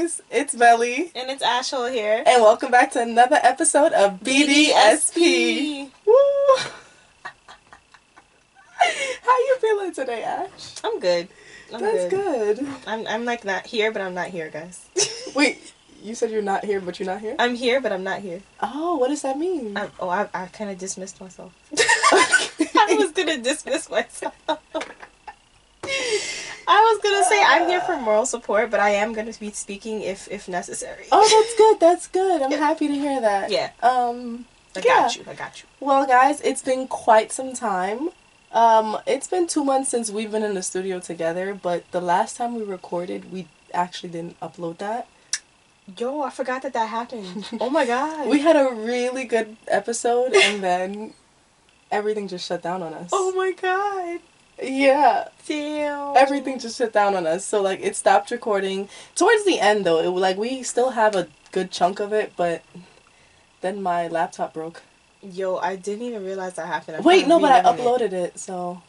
guys, it's Velly. And it's Ashel here. And welcome back to another episode of Bdsp. Woo! How you feeling today, Ash? I'm good. That's good. I'm like not here, but I'm not here, guys. Wait, you said you're not here, but you're not here? I'm here, but I'm not here. Oh, what does that mean? I kind of dismissed myself. I was going to dismiss myself. I was going to say I'm here for moral support, but I am going to be speaking if necessary. Oh, that's good. I'm happy to hear that. Yeah. I got you. Well, guys, it's been quite some time. It's been 2 months since we've been in the studio together, but the last time we recorded, we actually didn't upload that. Yo, I forgot that happened. Oh my god. We had a really good episode, and then everything just shut down on us. Oh my god. Yeah. Damn. Everything just shut down on us. So, it stopped recording. Towards the end, though, we still have a good chunk of it, but then my laptop broke. Yo, I didn't even realize that happened. Wait, no, but I uploaded it, so...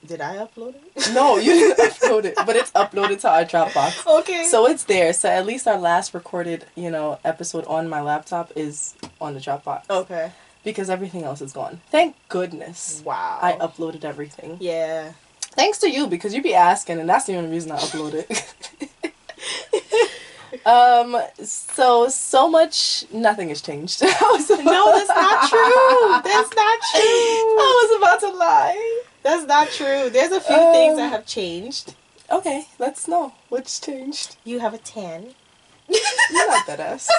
Did I upload it? No, you didn't upload it, but it's uploaded to our Dropbox. Okay. So it's there. So at least our last recorded, episode on my laptop is on the Dropbox. Okay. Because everything else is gone. Thank goodness. Wow. I uploaded everything. Yeah. Thanks to you, because you be asking, and that's the only reason I upload it. So much, nothing has changed. No, that's not true. That's not true. I was about to lie. That's not true. There's a few things that have changed. Okay, let's know. What's changed? You have a tan. You're not that ass.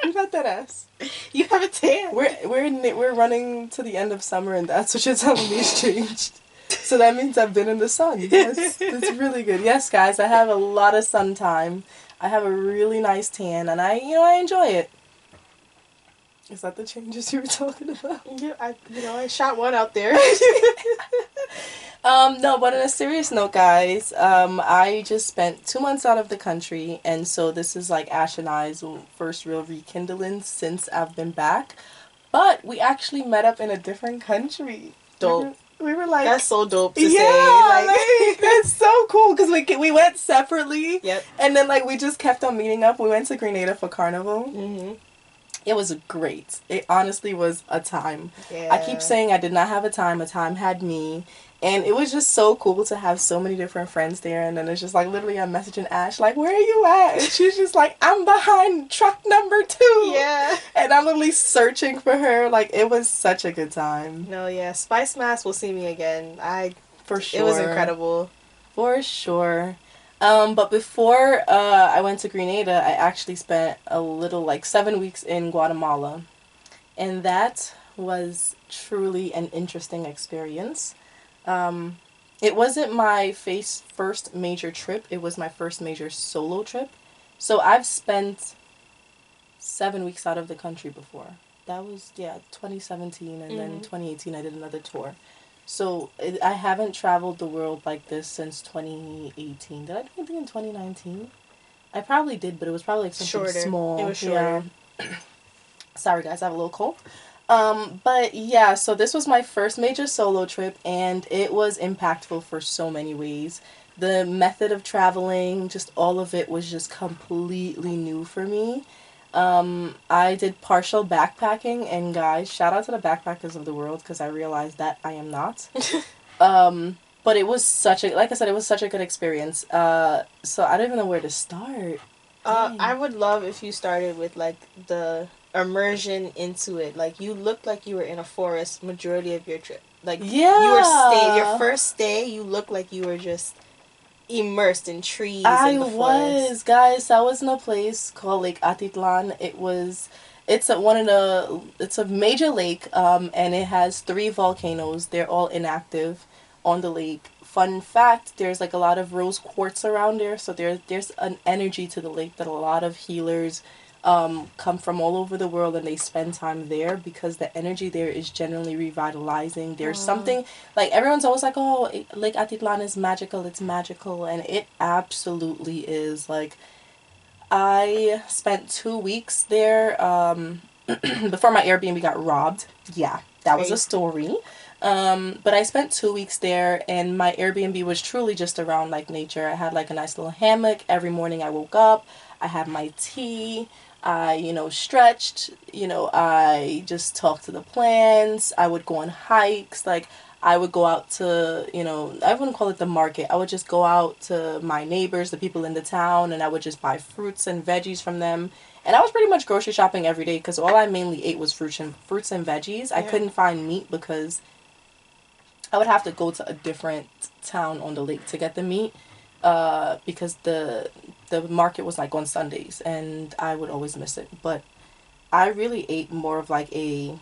You're not that ass. You have a tan. We're running to the end of summer, and that's what you're telling me has changed. So that means I've been in the sun. That's really good. Yes, guys, I have a lot of sun time. I have a really nice tan, and I enjoy it. Is that the changes you were talking about? Yeah, I shot one out there. No, but on a serious note, guys, I just spent 2 months out of the country, and so this is Ash and I's first real rekindling since I've been back. But we actually met up in a different country. Dope. We were that's so dope to say. That's so cool because we went separately. Yep. And then we just kept on meeting up. We went to Grenada for Carnival. Mm-hmm. It was great. It honestly was a time. Yeah. I keep saying I did not have a time had me. And it was just so cool to have so many different friends there. And then it's just literally I'm messaging Ash where are you at? And she's just I'm behind truck number 2. Yeah. And I'm literally searching for her. It was such a good time. No, yeah. Spice Mass will see me again. For sure. It was incredible. For sure. But before I went to Grenada, I actually spent a little 7 weeks in Guatemala. And that was truly an interesting experience. It wasn't my first major trip. It was my first major solo trip. So I've spent 7 weeks out of the country before. That was, 2017, and then 2018 I did another tour. So I haven't traveled the world like this since 2018. Did I do anything in 2019? I probably did, but it was probably something small. It was shorter. Yeah. Sorry guys, I have a little cold. But yeah, so this was my first major solo trip, and it was impactful for so many ways. The method of traveling, just all of it was just completely new for me. I did partial backpacking, and guys, shout out to the backpackers of the world, because I realized that I am not. But it was like I said, it was such a good experience. So I don't even know where to start. I would love if you started with the immersion into it. You looked like you were in a forest majority of your trip. Your first stay, you looked like you were just immersed in trees. I was, guys. I was in a place called Lake Atitlan. It's a major lake, and it has 3 volcanoes. They're all inactive on the lake. Fun fact, there's a lot of rose quartz around there, so there's an energy to the lake that a lot of healers come from all over the world, and they spend time there because the energy there is generally revitalizing. There's something everyone's always oh, Lake Atitlan is magical, it's magical, and it absolutely is. I spent 2 weeks there before my Airbnb got robbed. Yeah, that was a story. But I spent 2 weeks there, and my Airbnb was truly just around like nature. I had like a nice little hammock. Every morning I woke up, I had my tea. I, stretched. I just talked to the plants. I would go on hikes. Like, I would go out to, I wouldn't call it the market. I would just go out to my neighbors, the people in the town, and I would just buy fruits and veggies from them. And I was pretty much grocery shopping every day because all I mainly ate was fruits and veggies. I couldn't find meat because I would have to go to a different town on the lake to get the meat, because the market was like on Sundays, and I would always miss it. But I really ate more of like a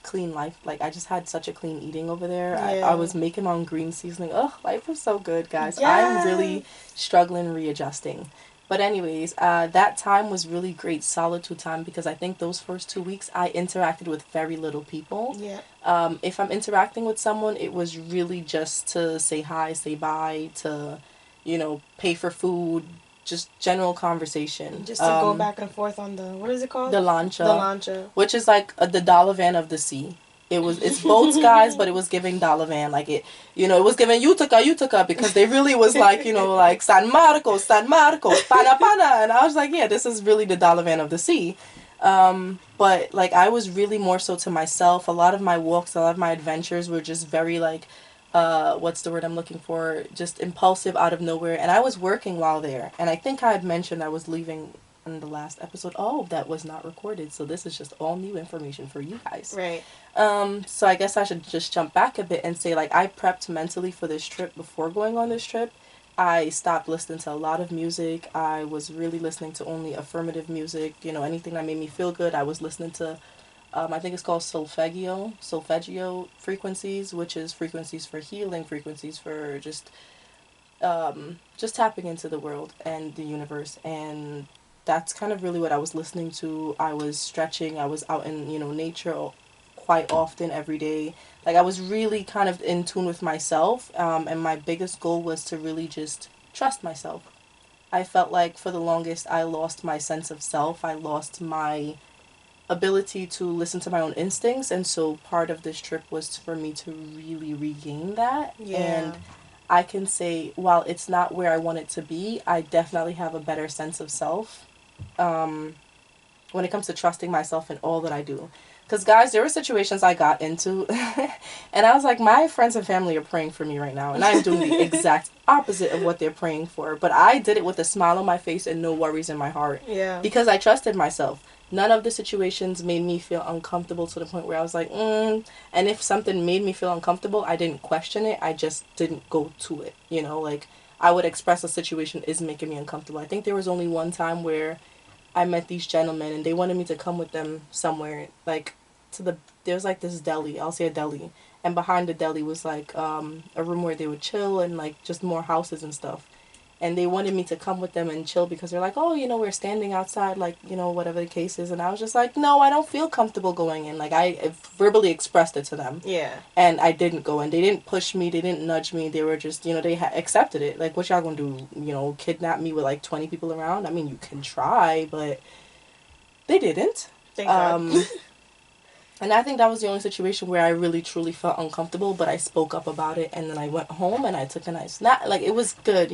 clean life. Like, I just had such a clean eating over there. Yeah. I was making my own green seasoning. Oh, life was so good, guys. Yes. I'm really struggling readjusting. But anyways, that time was really great solitude time because I think those first 2 weeks I interacted with very little people. Yeah. If I'm interacting with someone, it was really just to say hi, say bye, to, pay for food, just general conversation. Just to go back and forth on the, what is it called? The lancha. The lancha. Which is like the dollar van of the sea. It's boats, guys, but it was giving dollar van. Like, it was giving Utica, because they really was like, like San Marcos, Pana Pana. And I was like, yeah, this is really the dollar van of the sea. But like, I was really more so to myself. A lot of my walks, a lot of my adventures were just very like, what's the word I'm looking for? Just impulsive, out of nowhere. And I was working while there. And I think I had mentioned I was leaving in the last episode. Oh, that was not recorded. So this is just all new information for you guys. Right. So I guess I should just jump back a bit and say, like, I prepped mentally for this trip before going on this trip. I stopped listening to a lot of music. I was really listening to only affirmative music. Anything that made me feel good. I was listening to, I think it's called solfeggio frequencies, which is frequencies for healing, frequencies for just tapping into the world and the universe. And that's kind of really what I was listening to. I was stretching. I was out in, nature quite often every day. Like, I was really kind of in tune with myself, and my biggest goal was to really just trust myself. I felt like for the longest I lost my sense of self. I lost my ability to listen to my own instincts, and so part of this trip was for me to really regain that. Yeah. And I can say, while it's not where I want it to be, I definitely have a better sense of self, when it comes to trusting myself in all that I do. Because, guys, there were situations I got into, and I was like, my friends and family are praying for me right now, and I'm doing the exact opposite of what they're praying for. But I did it with a smile on my face and no worries in my heart. Yeah. Because I trusted myself. None of the situations made me feel uncomfortable to the point where I was like, And if something made me feel uncomfortable, I didn't question it. I just didn't go to it. Like, I would express a situation is making me uncomfortable. I think there was only one time where I met these gentlemen and they wanted me to come with them somewhere, like there was like this deli, I'll say a deli, and behind the deli was like a room where they would chill and like just more houses and stuff. And they wanted me to come with them and chill because they're like, oh, we're standing outside, like, whatever the case is. And I was just like, no, I don't feel comfortable going in. Like, I verbally expressed it to them. Yeah. And I didn't go in. They didn't push me. They didn't nudge me. They were just, they accepted it. Like, what y'all gonna do? Kidnap me with like 20 people around? I mean, you can try, but they didn't. Thank God. And I think that was the only situation where I really truly felt uncomfortable, but I spoke up about it, and then I went home and I took a nice nap. Like, it was good,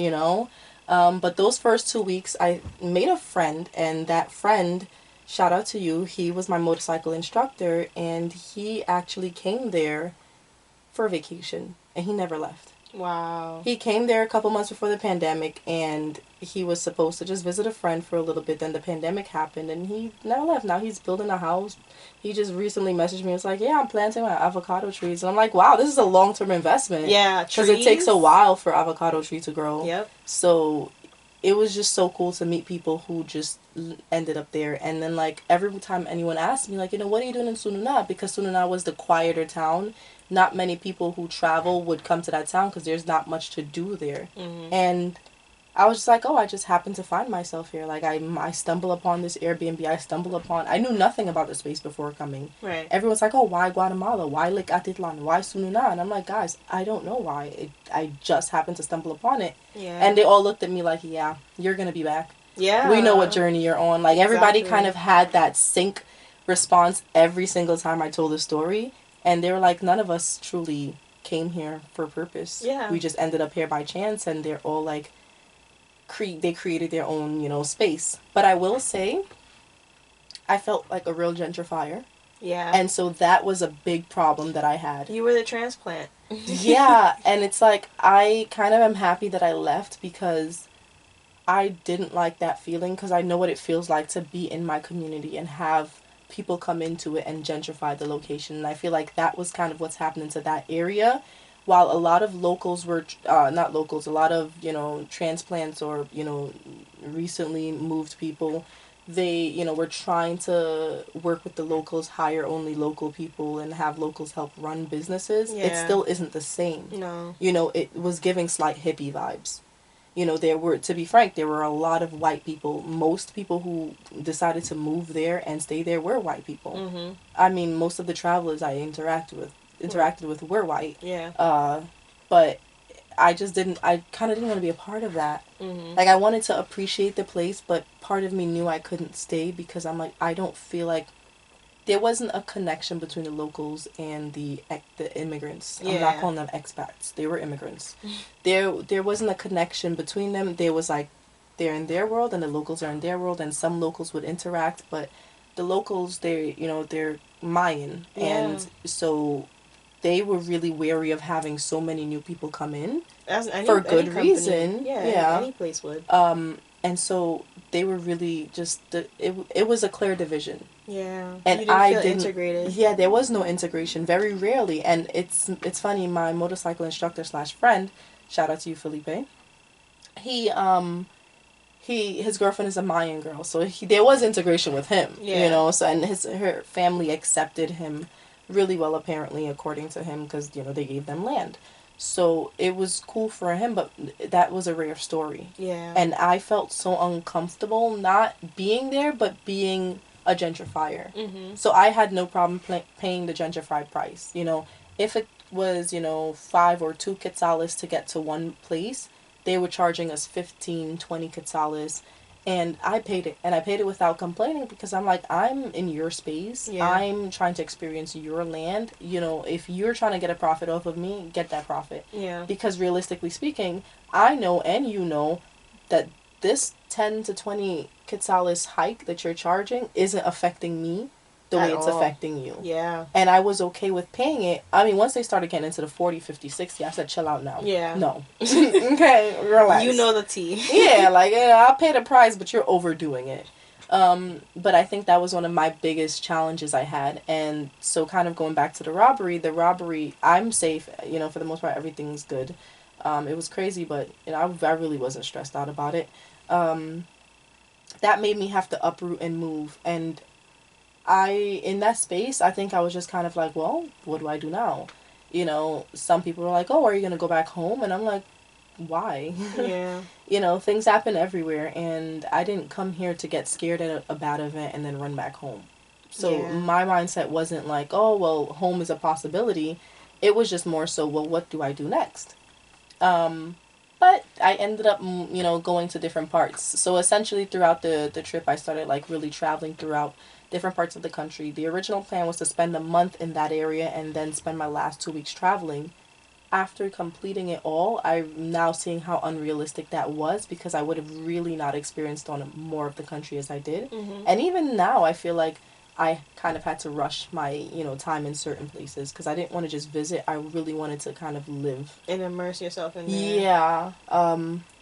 But those first 2 weeks, I made a friend, and that friend, shout out to you, he was my motorcycle instructor, and he actually came there for vacation, and he never left. Wow. He came there a couple months before the pandemic, and he was supposed to just visit a friend for a little bit. Then the pandemic happened, and he never left. Now he's building a house. He just recently messaged me. He was like, yeah, I'm planting my avocado trees. And I'm like, wow, this is a long-term investment. Yeah, because it takes a while for avocado tree to grow. Yep. So it was just so cool to meet people who just ended up there. And then, like, every time anyone asked me, like, what are you doing in Sununa? Because Sununa was the quieter town. Not many people who travel would come to that town because there's not much to do there. Mm-hmm. And I was just like, oh, I just happened to find myself here. Like, I stumble upon this Airbnb. I knew nothing about the space before coming. Right. Everyone's like, oh, why Guatemala? Why Lake Atitlan? Why Sununa? And I'm like, guys, I don't know why. I just happened to stumble upon it. Yeah. And they all looked at me like, yeah, you're going to be back. Yeah. We know what journey you're on. Like, everybody Exactly. kind of had that sync response every single time I told the story. And they were like, none of us truly came here for a purpose. Yeah. We just ended up here by chance, and they're all like, they created their own, space. But I will say, I felt like a real gentrifier. Yeah. And so that was a big problem that I had. You were the transplant. Yeah, and it's like, I kind of am happy that I left because I didn't like that feeling, because I know what it feels like to be in my community and have people come into it and gentrify the location. And I feel like that was kind of what's happening to that area. While a lot of locals were, not locals, a lot of, transplants or, recently moved people, they, were trying to work with the locals, hire only local people, and have locals help run businesses. Yeah. It still isn't the same. No. It was giving slight hippie vibes. There were, to be frank, there were a lot of white people. Most people who decided to move there and stay there were white people. Mm-hmm. I mean, most of the travelers I interacted with were white. Yeah. But I kind of didn't want to be a part of that. Mm-hmm. Like, I wanted to appreciate the place, but part of me knew I couldn't stay because I'm like, I don't feel like there wasn't a connection between the locals and the immigrants. Yeah. I'm not calling them expats. They were immigrants. There wasn't a connection between them. There was like, they're in their world and the locals are in their world, and some locals would interact, but the locals, they're Mayan. Yeah. And so they were really wary of having so many new people come in for good reason. Yeah, any place would. And so they were really just it was a clear division. Yeah, and you I feel didn't. Integrated. Yeah, there was no integration, very rarely. And it's funny. My motorcycle instructor / friend, shout out to you, Felipe. His girlfriend is a Mayan girl, so there was integration with him. Yeah. So and her family accepted him really well, apparently, according to him, because they gave them land. So it was cool for him, but that was a rare story. Yeah. And I felt so uncomfortable not being there, but being a gentrifier. Mm-hmm. So I had no problem paying the gentrified price. If it was, 5 or 2 quetzales to get to one place, they were charging us 15, 20 quetzales. And I paid it. And I paid it without complaining because I'm like, I'm in your space. Yeah. I'm trying to experience your land. If you're trying to get a profit off of me, get that profit. Yeah. Because realistically speaking, I know and you know that this 10 to 20 quetzales hike that you're charging isn't affecting me the way it's affecting you. Yeah. And I was okay with paying it. I mean, once they started getting into the 40, 50, 60, I said, chill out now. Yeah. No. Okay, relax. You know the tea. Yeah, like, I'll pay the price, but you're overdoing it. But I think that was one of my biggest challenges I had. And so kind of going back to the robbery, I'm safe. For the most part, everything's good. It was crazy, but I really wasn't stressed out about it. That made me have to uproot and move. And in that space, I think I was just kind of like, well, what do I do now? Some people were like, oh, are you going to go back home? And I'm like, why? Yeah. Things happen everywhere, and I didn't come here to get scared at a bad event and then run back home. So my mindset wasn't like, oh, well, home is a possibility. It was just more so, well, what do I do next? But I ended up, going to different parts. So essentially throughout the trip, I started like really traveling throughout different parts of the country. The original plan was to spend a month in that area and then spend my last 2 weeks traveling. After completing it all, I'm now seeing how unrealistic that was, because I would have really not experienced on more of the country as I did. Mm-hmm. And even now, I feel like I kind of had to rush my, time in certain places because I didn't want to just visit. I really wanted to kind of live. And immerse yourself in there. Yeah.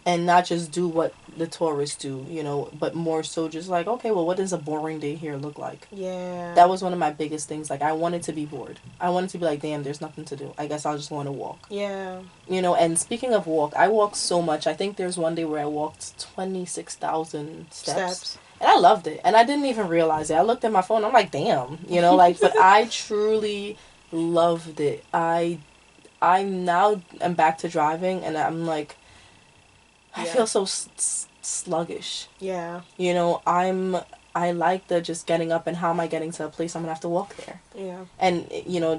And not just do what the tourists do, but more so just like, okay, well, what does a boring day here look like? Yeah. That was one of my biggest things. Like, I wanted to be bored. I wanted to be like, damn, there's nothing to do. I guess I'll just want to walk. Yeah. And speaking of walk, I walked so much. I think there's one day where I walked 26,000 steps. And I loved it. And I didn't even realize it. I looked at my phone. I'm like, damn. But I truly loved it. I now am back to driving, and I'm like, I feel so sluggish. Yeah. I like the just getting up and how am I getting to a place I'm going to have to walk there. Yeah. And,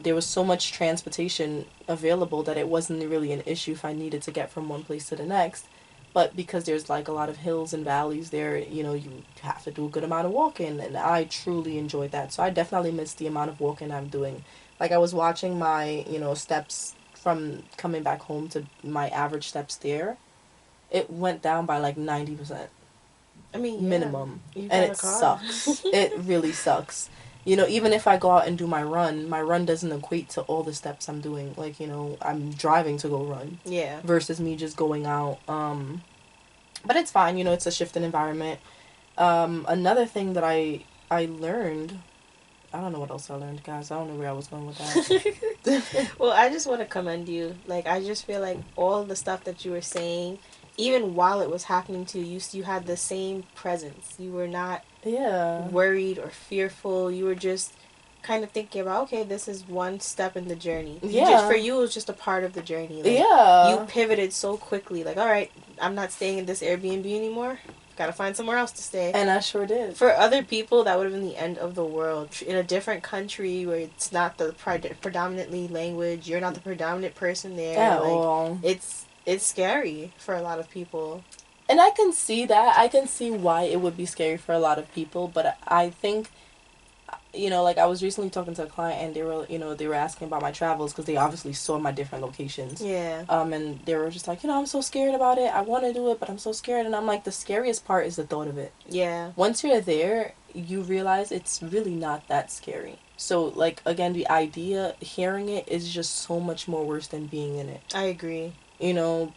there was so much transportation available that it wasn't really an issue if I needed to get from one place to the next. But because there's like a lot of hills and valleys there, you know, you have to do a good amount of walking, and I truly enjoyed that. So I definitely missed the amount of walking I'm doing. Like I was watching my, you know, steps from coming back home to my average steps there. It went down by like 90%. I mean, yeah, Minimum. you And got a it car. sucks. It really sucks. You know, even if I go out and do my run doesn't equate to all the steps I'm doing. Like, you know, I'm driving to go run. Yeah. Versus me just going out. But it's fine, you know, it's a shift in environment. Another thing that I learned, I don't know what else I learned, guys. I don't know where I was going with that. Well, I just want to commend you. Like, I just feel like all the stuff that you were saying, even while it was happening to you, you had the same presence. You were not worried or fearful. You were just kind of thinking about, okay, this is one step in the journey. For you, it was just a part of the journey. Like, you pivoted so quickly. Like, all right, I'm not staying in this Airbnb anymore. Gotta find somewhere else to stay. And I sure did. For other people, that would have been the end of the world. In a different country where it's not the predominantly language, you're not the predominant person there. At all. It's scary for a lot of people. And I can see that. I can see why it would be scary for a lot of people. But I think, you know, like I was recently talking to a client and they were, you know, they were asking about my travels because they obviously saw my different locations. Yeah. And they were just like, you know, I'm so scared about it. I want to do it, but I'm so scared. And I'm like, the scariest part is the thought of it. Yeah. Once you're there, you realize it's really not that scary. So, like, again, the idea, hearing it is just so much more worse than being in it. I agree. You know,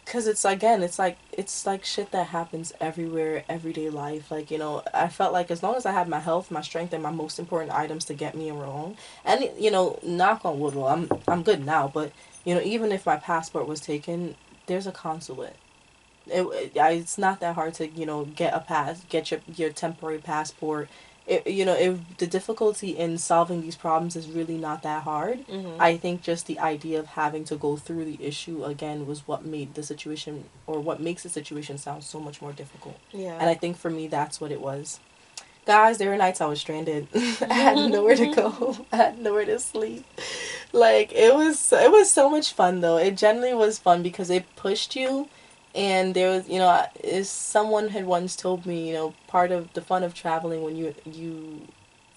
because it's, again, it's like shit that happens everywhere, everyday life. Like, you know, I felt like as long as I had my health, my strength, and my most important items to get me along, and, you know, knock on wood, well, I'm good now, but, you know, even if my passport was taken, there's a consulate. It's not that hard to, you know, get your temporary passport. The difficulty in solving these problems is really not that hard. Mm-hmm. I think just the idea of having to go through the issue again was what made the situation, or what makes the situation sound so much more difficult. Yeah. And I think for me, that's what it was. Guys, there were nights I was stranded. I had nowhere to go. I had nowhere to sleep. Like, it was so much fun, though. It genuinely was fun because it pushed you. And there was, you know, as someone had once told me, you know, part of the fun of traveling when you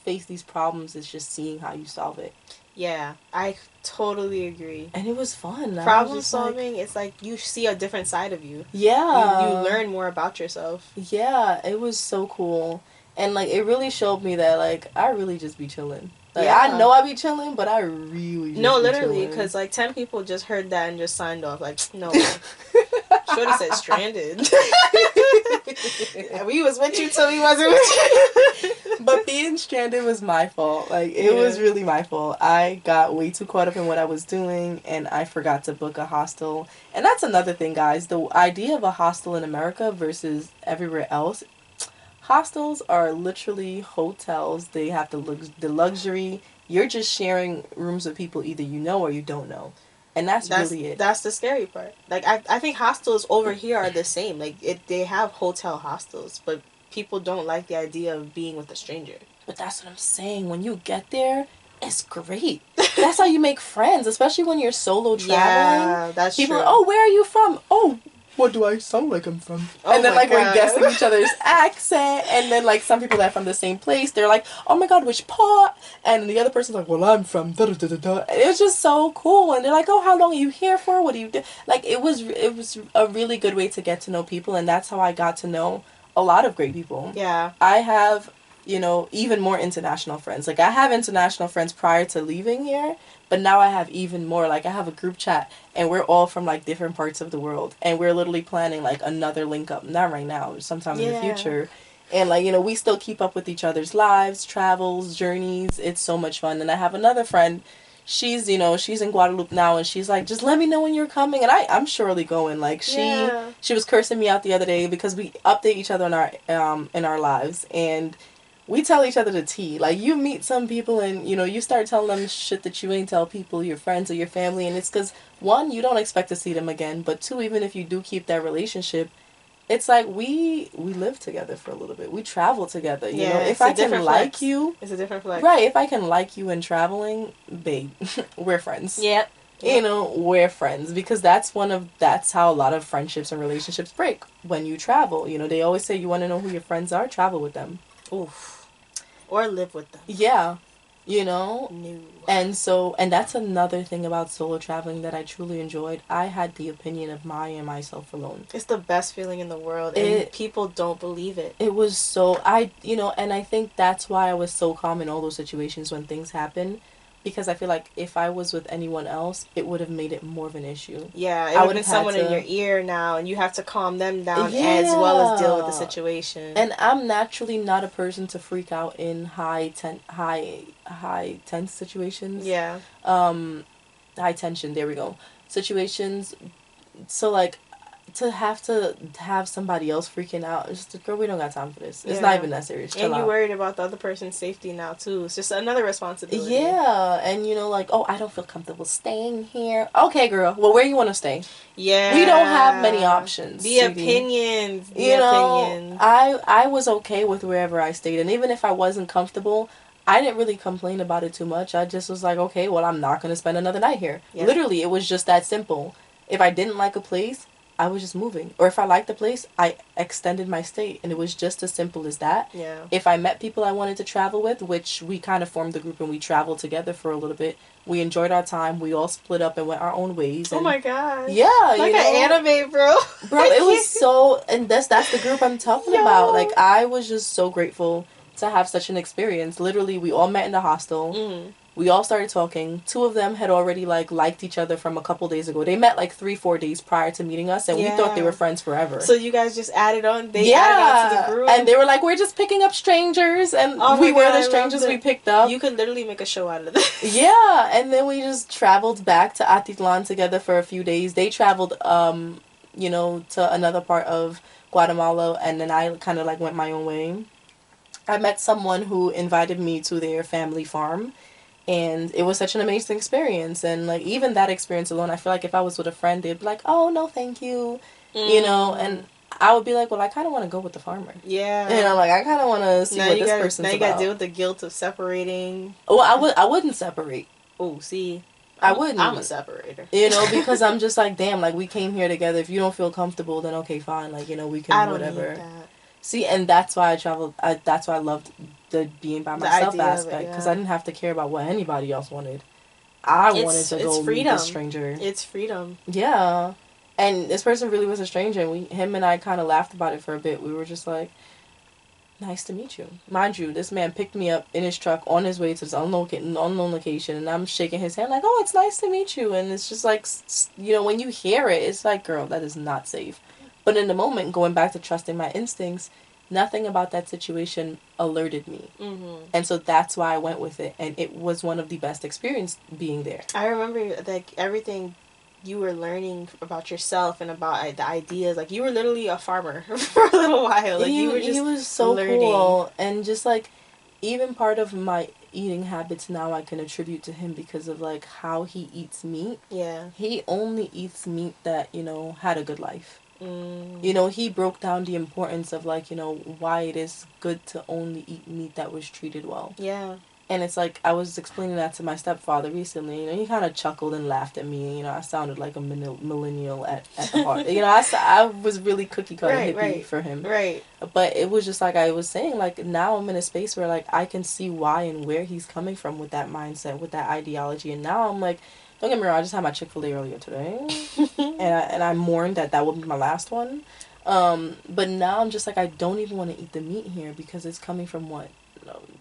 face these problems is just seeing how you solve it. Yeah, I totally agree. And it was fun. Problem solving, it's like you see a different side of you. Yeah. You learn more about yourself. Yeah, it was so cool. And, like, it really showed me that, like, I really just be chilling. Like, yeah. I know I be chilling, but I really just literally, because, like, 10 people just heard that and just signed off. Like, no. Shorty said stranded. We was with you till we wasn't with you. But being stranded was my fault. Like, it was really my fault. I got way too caught up in what I was doing, and I forgot to book a hostel. And that's another thing, guys. The idea of a hostel in America versus everywhere else, hostels are literally hotels. They have the luxury. You're just sharing rooms with people either you know or you don't know. And that's really it. That's the scary part. Like, I think hostels over here are the same. Like, they have hotel hostels, but people don't like the idea of being with a stranger. But that's what I'm saying. When you get there, it's great. That's how you make friends, especially when you're solo traveling. Yeah, that's people true. Are, oh, where are you from? Oh, what do I sound like I'm from? Oh, and then, like, we're guessing each other's accent. And then, like, some people that are from the same place, they're like, oh my god, which part? And the other person's like, well, I'm from da-da-da-da-da. It was just so cool. And they're like, oh, how long are you here for? What do you do? Like, it was a really good way to get to know people. And that's how I got to know a lot of great people. Yeah. I have, you know, even more international friends. Like, I have international friends prior to leaving here. But now I have even more. Like, I have a group chat, and we're all from, like, different parts of the world. And we're literally planning, like, another link up. Not right now, sometime in the future. And, like, you know, we still keep up with each other's lives, travels, journeys. It's so much fun. And I have another friend. She's, you know, she's in Guadeloupe now, and she's like, just let me know when you're coming. And I'm surely going. Like, she was cursing me out the other day because we update each other in our lives. And we tell each other the tea. Like, you meet some people and, you know, you start telling them shit that you ain't tell people, your friends or your family. And it's because, one, you don't expect to see them again. But two, even if you do keep that relationship, it's like we live together for a little bit. We travel together. You know, if I can like you. It's a different flex. Right. If I can like you in traveling, babe, we're friends. Yep. you know, we're friends, because that's how a lot of friendships and relationships break when you travel. You know, they always say you want to know who your friends are, travel with them. Oof. Or live with them. Yeah. You know? No. And that's another thing about solo traveling that I truly enjoyed. I had the opinion of myself alone. It's the best feeling in the world, and people don't believe it. It was you know, and I think that's why I was so calm in all those situations when things happen, because I feel like if I was with anyone else, it would have made it more of an issue. Yeah, it would have been someone in your ear now, and you have to calm them down as well as deal with the situation. And I'm naturally not a person to freak out in high tense situations. Yeah. High tension. There we go. Situations. So like, to have somebody else freaking out, it's just, girl, we don't got time for this. It's not even that serious. Chill and you're worried about the other person's safety now too. It's just another responsibility. Yeah, and you know, like, oh, I don't feel comfortable staying here. Okay, girl. Well, where you want to stay? Yeah. We don't have many options. The opinions. I was okay with wherever I stayed, and even if I wasn't comfortable, I didn't really complain about it too much. I just was like, okay, well, I'm not gonna spend another night here. Yeah. Literally, it was just that simple. If I didn't like a place, I was just moving. Or if I liked the place, I extended my stay. And it was just as simple as that. Yeah. If I met people I wanted to travel with, which we kind of formed the group and we traveled together for a little bit, we enjoyed our time. We all split up and went our own ways. And oh my god. Yeah. Like an anime, bro. Bro, it was so... And that's the group I'm talking about. Like, I was just so grateful to have such an experience. Literally, we all met in the hostel. Mm-hmm. We all started talking. 2 of them had already, like, liked each other from a couple days ago. They met, like, 3-4 days prior to meeting us, and we thought they were friends forever. So you guys just added on? They added on to the group? And they were like, we're just picking up strangers, and we were the strangers we picked up. You could literally make a show out of this. Yeah, and then we just traveled back to Atitlan together for a few days. They traveled, you know, to another part of Guatemala, and then I kind of, like, went my own way. I met someone who invited me to their family farm. And it was such an amazing experience. And, like, even that experience alone, I feel like if I was with a friend, they'd be like, oh, no, thank you. You know, and I would be like, well, I kind of want to go with the farmer. Yeah. And I'm like, I kind of want to see what this person's about. Now you got to deal with the guilt of separating. Well, I wouldn't separate. Oh, see. I wouldn't. I'm a separator. You know, because I'm just like, damn, like, we came here together. If you don't feel comfortable, then okay, fine. Like, you know, we can whatever. Need that. See, and that's why I traveled. That's why I loved the being by myself aspect, because I didn't have to care about what anybody else wanted. I wanted to go meet a stranger. It's freedom. Yeah, and this person really was a stranger, and him and I kind of laughed about it for a bit. We were just like, nice to meet you. Mind you, this man picked me up in his truck on his way to this unknown location, and I'm shaking his hand like, oh, it's nice to meet you. And it's just like, you know, when you hear it, it's like, girl, that is not safe. But in the moment, going back to trusting my instincts, nothing about that situation alerted me. Mm-hmm. And so that's why I went with it. And it was one of the best experiences being there. I remember, like, everything you were learning about yourself and about the ideas. Like, you were literally a farmer for a little while. Like, you were just he was so learning. Cool. And just, like, even part of my eating habits now I can attribute to him because of, like, how he eats meat. Yeah. He only eats meat that, you know, had a good life. You know, he broke down the importance of, like, you know, why it is good to only eat meat that was treated well. Yeah. And it's like, I was explaining that to my stepfather recently, you know, he kind of chuckled and laughed at me, you know, I sounded like a millennial at the heart. You know, I was really cookie-cutter hippie for him. Right. But it was just like I was saying, like, now I'm in a space where, like, I can see why and where he's coming from with that mindset, with that ideology, and now I'm like, don't get me wrong, I just had my Chick-fil-A earlier today, and I mourned that would be my last one. But now I'm just like, I don't even want to eat the meat here because it's coming from what?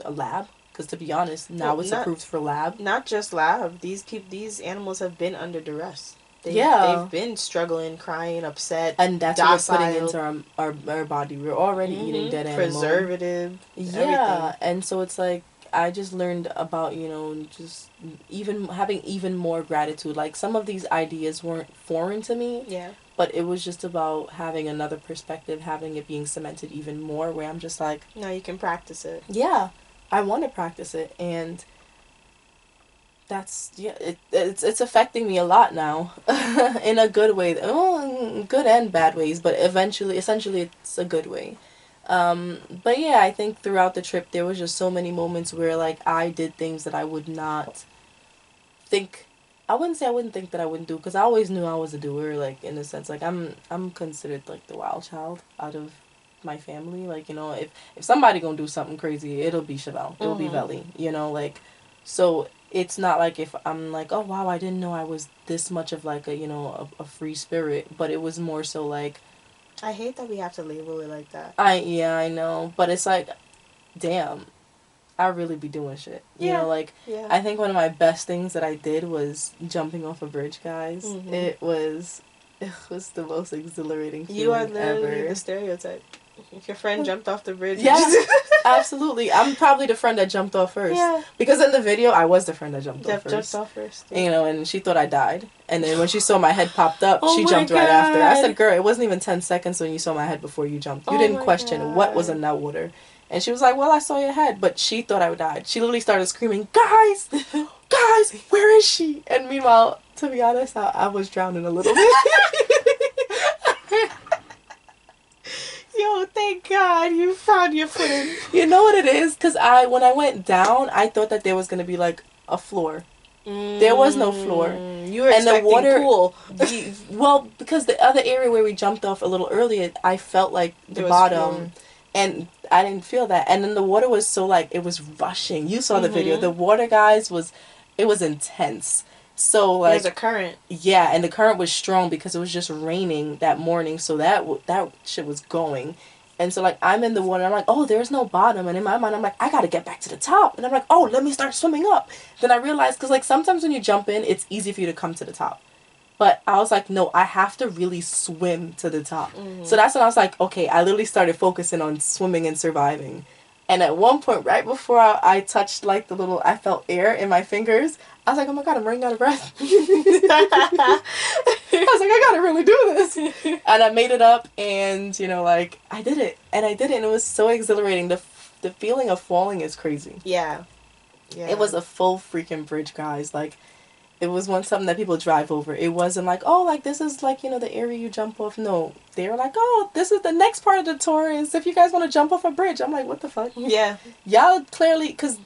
A lab? Because to be honest, now it's approved for lab. Not just lab. These animals have been under duress. They've been struggling, crying, upset, and that's docile. What we're putting into our body. We're already eating dead animals. Preservative. Yeah, and so it's like, I just learned about, you know, just even having even more gratitude. Like, some of these ideas weren't foreign to me. Yeah. But it was just about having another perspective, having it being cemented even more, where I'm just like, now you can practice it. Yeah, I want to practice it, and that's, yeah, it's affecting me a lot now, in a good way. Well, good and bad ways, but essentially it's a good way. But yeah, I think throughout the trip there was just so many moments where, like, I did things that I would not think I wouldn't say I wouldn't think that I wouldn't do, because I always knew I was a doer. Like, in a sense, like I'm considered like the wild child out of my family. Like, you know, if somebody gonna do something crazy, it'll be Chevelle. It'll be Velly. You know, like, so it's not like if I'm like, oh wow, I didn't know I was this much of like a, you know, a free spirit. But it was more so like, I hate that we have to label it like that. I know, but it's like, damn, I really be doing shit. You know, like, I think one of my best things that I did was jumping off a bridge, guys. It was the most exhilarating feeling You are literally ever. the stereotype. If your friend jumped off the bridge. Yeah, absolutely. I'm probably the friend that jumped off first. Yeah. Because in the video, I was the friend that jumped off first. Yeah. You know, and she thought I died. And then when she saw my head popped up, she jumped right after. I said, girl, it wasn't even 10 seconds when you saw my head before you jumped. You didn't question what was in that water. And she was like, well, I saw your head. But she thought I died. She literally started screaming, guys, where is she? And meanwhile, to be honest, I was drowning a little bit. Yo, thank God you found your footing. You know what it is? Because when I went down, I thought that there was going to be like a floor. There was no floor. You were expecting the water, pool. Well, because the other area where we jumped off a little earlier, I felt like the bottom. Floor. And I didn't feel that. And then the water was so like, it was rushing. You saw the video. The water, guys, it was intense. So like, there's a current. Yeah, and the current was strong because it was just raining that morning, so that shit was going. And so like, I'm in the water, I'm like, oh, there's no bottom. And in my mind, I'm like, I gotta get back to the top. And I'm like, oh, let me start swimming up. Then I realized, because like sometimes when you jump in, it's easy for you to come to the top. But I was like, no, I have to really swim to the top. So that's when I was like, okay, I literally started focusing on swimming and surviving. And at one point, right before I touched like I felt air in my fingers. I was like, oh my God, I'm running out of breath. I was like, I gotta really do this. And I made it up, and, you know, like, I did it. And it was so exhilarating. The feeling of falling is crazy. Yeah. It was a full freaking bridge, guys. Like, it was something that people drive over. It wasn't like, oh, like, this is, like, you know, the area you jump off. No. They were like, oh, this is the next part of the tour is if you guys want to jump off a bridge. I'm like, what the fuck? Yeah. Y'all clearly, because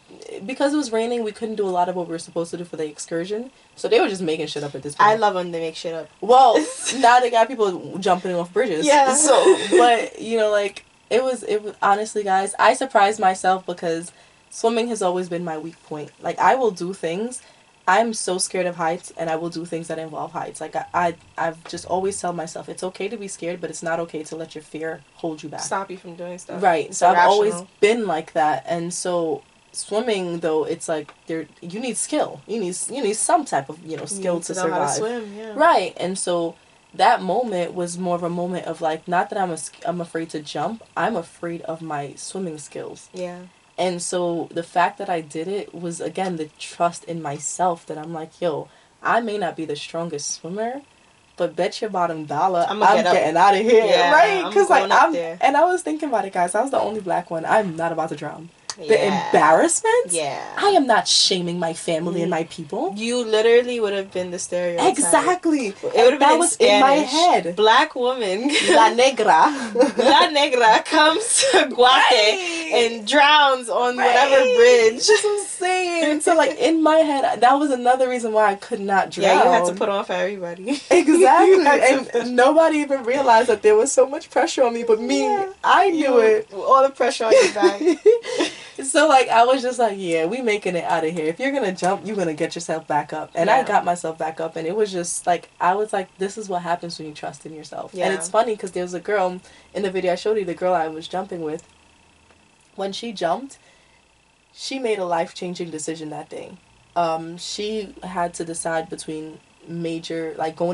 it was raining, we couldn't do a lot of what we were supposed to do for the excursion. So they were just making shit up at this point. I love when they make shit up. Well, now they got people jumping off bridges. Yeah. So, but, you know, like, it was honestly, guys, I surprised myself because swimming has always been my weak point. Like, I will do things. I'm so scared of heights, and I will do things that involve heights. Like, I've just always tell myself, it's okay to be scared, but it's not okay to let your fear hold you back. Stop you from doing stuff. Right. So I've always been like that. And so swimming, though, it's like you need skill. You need some type of, you know, skill to survive. How to swim, yeah. Right. And so that moment was more of a moment of like, not that I'm afraid to jump, I'm afraid of my swimming skills. Yeah. And so the fact that I did it was, again, the trust in myself that I'm like, yo, I may not be the strongest swimmer, but bet your bottom dollar I'm getting out of here. Yeah, right? Because like, and I was thinking about it, guys. I was the only black one. I'm not about to drown. Yeah. The embarrassment? Yeah. I am not shaming my family and my people. You literally would have been the stereotype. Exactly. It would have been that was Spanish. In my head. Black woman. La negra. La negra comes to Guate and drowns on whatever bridge. That's what I'm saying. So like, in my head, that was another reason why I could not drown. Yeah, you had to put on for everybody. Exactly. And nobody even realized that there was so much pressure on me, but me, yeah. I knew it. All the pressure on your back. So, like, I was just like, yeah, we making it out of here. If you're going to jump, you're going to get yourself back up. And I got myself back up. And it was just, like, I was like, this is what happens when you trust in yourself. Yeah. And it's funny because there was a girl in the video I showed you, the girl I was jumping with. When she jumped, she made a life-changing decision that day. She had to decide between going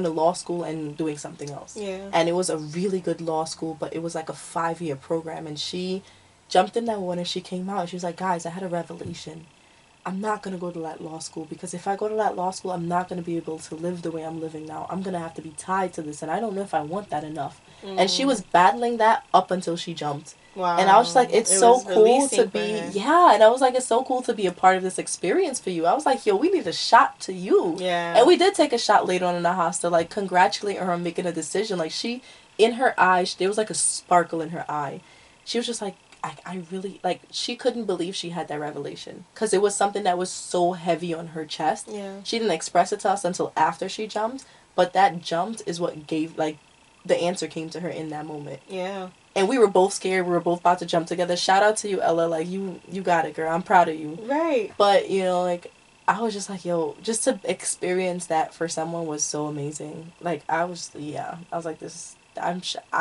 to law school and doing something else. Yeah. And it was a really good law school, but it was like a 5-year program. And she jumped in that water, she came out, and she was like, guys, I had a revelation. I'm not going to go to that law school, because if I go to that law school, I'm not going to be able to live the way I'm living now. I'm going to have to be tied to this, and I don't know if I want that enough. And she was battling that up until she jumped. Wow. And I was just like, it's so cool to be, yeah, and I was like, it's so cool to be a part of this experience for you. I was like, yo, we need a shot to you. Yeah. And we did take a shot later on in the hostel, like, congratulating her on making a decision. Like, in her eyes, there was like a sparkle in her eye. She was just like, I really, like, she couldn't believe she had that revelation. Because it was something that was so heavy on her chest. Yeah. She didn't express it to us until after she jumped. But that jumped is what gave, like, the answer came to her in that moment. Yeah. And we were both scared. We were both about to jump together. Shout out to you, Ella. Like, you got it, girl. I'm proud of you. Right. But, you know, like, I was just like, yo, just to experience that for someone was so amazing. Like, I was like, this, I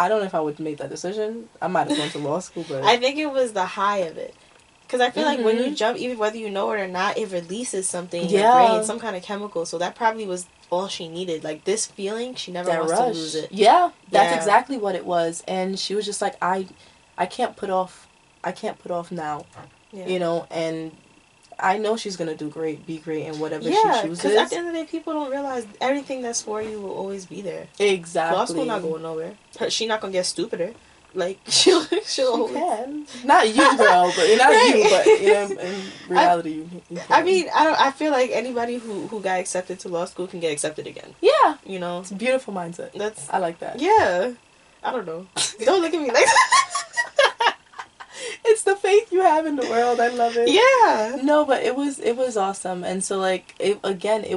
don't know if I would make that decision. I might have gone to law school, but I think it was the high of it. Because I feel like when you Mm-hmm. jump, even whether you know it or not, it releases something in your Yeah. brain, some kind of chemical. So that probably was all she needed. Like, this feeling, she never that wants rush. to lose it. Yeah, that's Yeah. exactly what it was. And she was just like, I can't put off now. Yeah. You know, and I know she's gonna do great, be great, and whatever she Yeah, chooses. because at the end of the day, people don't realize everything that's for you will always be there. Exactly. Law school not going nowhere. She not gonna get stupider. Like, she'll She can. Not you, girl, but not Right. you, but you know, in reality, you can. I mean, I feel like anybody who got accepted to law school can get accepted again. Yeah, You know, it's a beautiful mindset. I like that. Yeah, I don't know. Don't look at me like It's the faith you have in the world. I love it. Yeah. No, but it was awesome, and so like it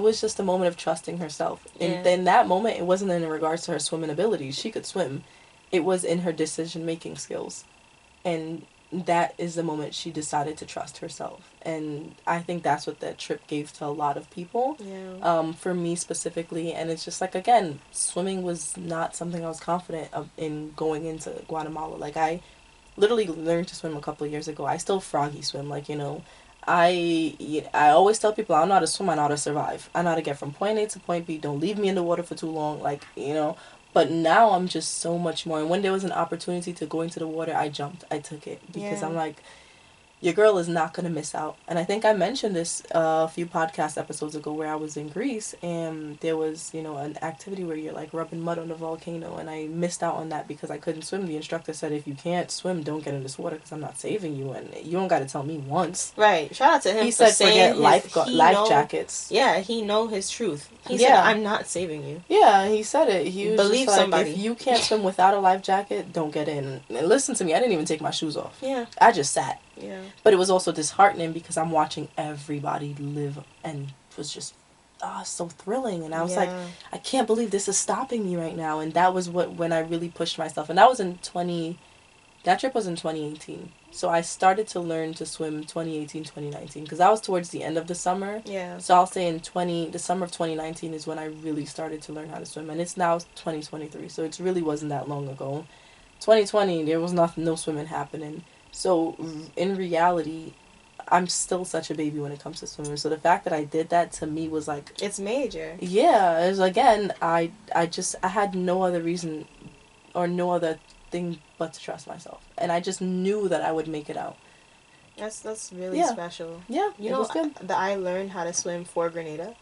was just a moment of trusting herself. And then that moment, it wasn't in regards to her swimming abilities. She could swim. It was in her decision making skills, and that is the moment she decided to trust herself. And I think that's what that trip gave to a lot of people. Yeah. For me specifically, and it's just like, again, swimming was not something I was confident in going into Guatemala. Like, I literally learned to swim a couple of years ago. I still froggy swim, like, you know. I always tell people I don't know how to swim, I know how to survive. I know how to get from point A to point B. Don't leave me in the water for too long, like, you know. But now I'm just so much more. And when there was an opportunity to go into the water, I jumped. I took it. Because I'm like, your girl is not going to miss out. And I think I mentioned this a few podcast episodes ago where I was in Greece. And there was, you know, an activity where you're, like, rubbing mud on the volcano. And I missed out on that because I couldn't swim. The instructor said, if you can't swim, don't get in this water because I'm not saving you. And you don't got to tell me once. Right. Shout out to him. He said forget life jackets. Yeah, he know his truth. He said, I'm not saving you. Yeah, he said it. He was Believe just like, somebody. if you can't swim without a life jacket, don't get in. And listen to me, I didn't even take my shoes off. Yeah. I just sat. Yeah. But it was also disheartening because I'm watching everybody live, and it was just so thrilling. And I was like, I can't believe this is stopping me right now. And that was when I really pushed myself. And that was that trip was in 2018. So I started to learn to swim 2018, 2019 because that was towards the end of the summer. Yeah. So I'll say the summer of 2019 is when I really started to learn how to swim. And it's now 2023, so it really wasn't that long ago. 2020, there was no swimming happening. So in reality, I'm still such a baby when it comes to swimming. So the fact that I did that to me was like, it's major. Yeah, it was, again, I had no other reason or no other thing but to trust myself, and I just knew that I would make it out. That's really special. Yeah, you know that I learned how to swim for Grenada.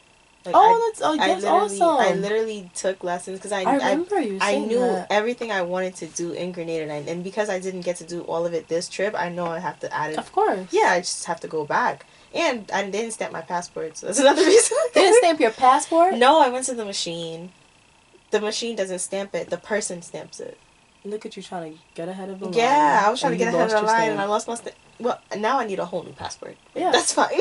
Like, that's awesome. I literally took lessons because I remember you saying I knew that. everything I wanted to do in Grenada, and because I didn't get to do all of it this trip, I know I have to add it. Of course. Yeah, I just have to go back. And I didn't stamp my passport, so that's another reason. Didn't stamp your passport? No, I went to the machine. The machine doesn't stamp it. The person stamps it. Look at you trying to get ahead of the line. Yeah, I was trying to get ahead of the line, stamp. and I lost my stamp. Well, now I need a whole new passport. Yeah. That's fine.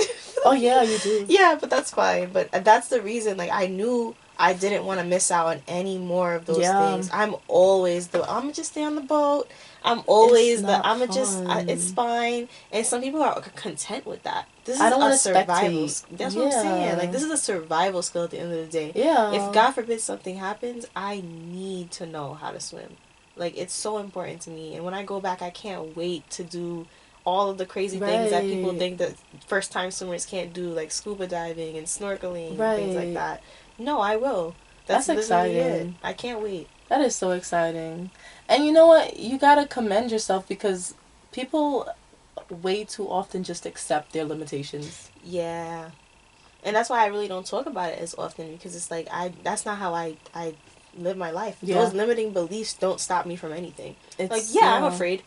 Oh, yeah, you do. Yeah, but that's fine. But that's the reason, like, I knew I didn't want to miss out on any more of those things. I'm always I'm going to just stay on the boat. I'm always it's fine. And some people are content with that. This is a survival skill. That's what I'm saying. Like, this is a survival skill at the end of the day. Yeah. If God forbid something happens, I need to know how to swim. Like, it's so important to me. And when I go back, I can't wait to do all of the crazy things that people think that first time swimmers can't do, like scuba diving and snorkeling and things like that. No, I will. That's exciting. It. I can't wait. That is so exciting. And you know what? You gotta commend yourself because people way too often just accept their limitations. Yeah. And that's why I really don't talk about it as often because it's like that's not how I live my life. Yeah. Those limiting beliefs don't stop me from anything. It's like, I'm afraid.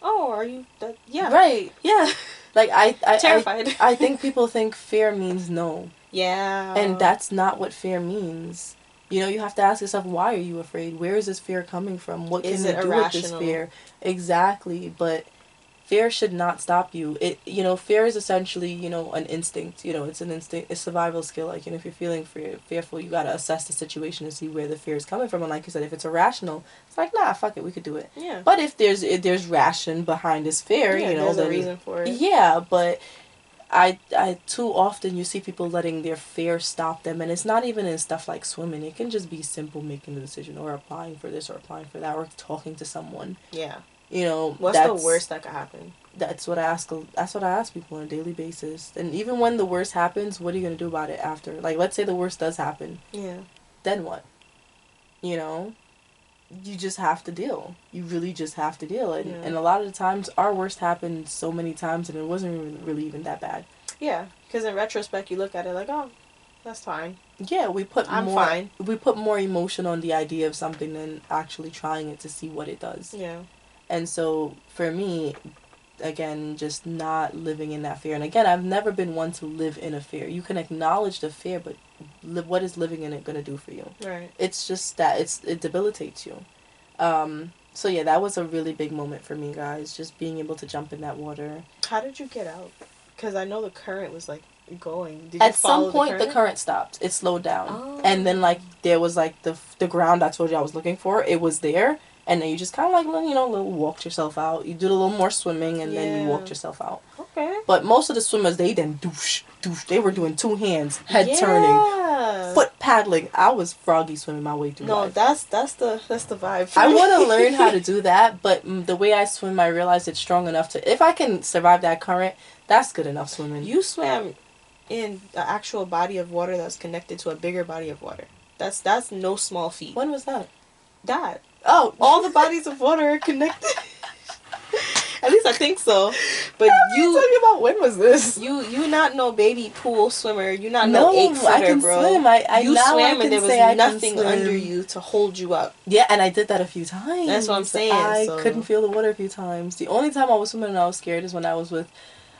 Oh, are you? Yeah. Right. Yeah. Like, I terrified. I think people think fear means no. Yeah. And that's not what fear means. You know, you have to ask yourself, why are you afraid? Where is this fear coming from? What can you do with this fear? Exactly. But fear should not stop you. Fear is essentially, an instinct. It's an instinct, a survival skill. Like, if you're feeling fearful, you gotta assess the situation and see where the fear is coming from. And like you said, if it's irrational, it's like, nah, fuck it, we could do it. Yeah. But if there's ration behind this fear, there's then, a reason for it. Yeah, but I too often you see people letting their fear stop them, and it's not even in stuff like swimming. It can just be simple making a decision, or applying for this, or applying for that, or talking to someone. Yeah. What's the worst that could happen? That's what I ask. That's what I ask people on a daily basis. And even when the worst happens, what are you gonna do about it after? Like, let's say the worst does happen. Yeah. Then what? You just have to deal. You really just have to deal. And a lot of the times, our worst happened so many times, and it wasn't really even that bad. Yeah, because in retrospect, you look at it like, oh, that's fine. Yeah, we put fine. We put more emotion on the idea of something than actually trying it to see what it does. Yeah. And so, for me, again, just not living in that fear. And again, I've never been one to live in a fear. You can acknowledge the fear, but what is living in it going to do for you? Right. It's just that it debilitates you. So yeah, that was a really big moment for me, guys. Just being able to jump in that water. How did you get out? Because I know the current was like going. Did you At some point, the current stopped. It slowed down. Oh. And then like there was like the ground I told you I was looking for. It was there. And then you just kind of like, little walked yourself out. You did a little more swimming, and then you walked yourself out. Okay. But most of the swimmers, they then douche. They were doing two hands, head turning, foot paddling. I was froggy swimming my way through. No, that's the vibe. I want to learn how to do that, but the way I swim, I realized it's strong enough to. If I can survive that current, that's good enough swimming. You swam in an actual body of water that's connected to a bigger body of water. That's no small feat. When was that? That. Oh, all the bodies of water are connected. At least I think so. But you talking about when was this? You not no baby pool swimmer. You not no 8-footer, I can bro. Swim. You swam and there was nothing under you to hold you up. Yeah, and I did that a few times. That's what I'm saying. I couldn't feel the water a few times. The only time I was swimming and I was scared is when I was with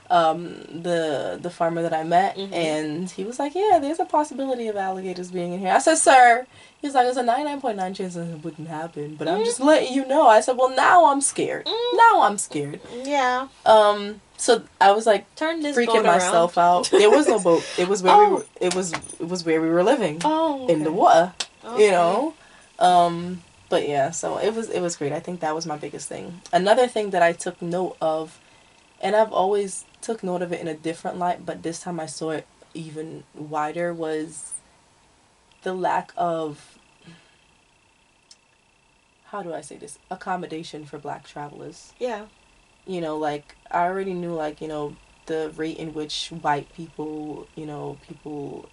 the farmer that I met, and he was like, yeah, there's a possibility of alligators being in here. I said, sir, he was like, there's a 99.9 chance that it wouldn't happen, but I'm just letting you know. I said, well, now I'm scared. Now I'm scared. Yeah. So I was like, turn this freaking myself out. There was no boat. It was where we were. It was where we were living. Oh, okay. In the water. Okay. But yeah, so it was great. I think that was my biggest thing. Another thing that I took note of, and I've always took note of it in a different light, but this time I saw it even wider, was the lack of, how do I say this, accommodation for black travelers. Yeah. Like, I already knew, like, the rate in which white people, people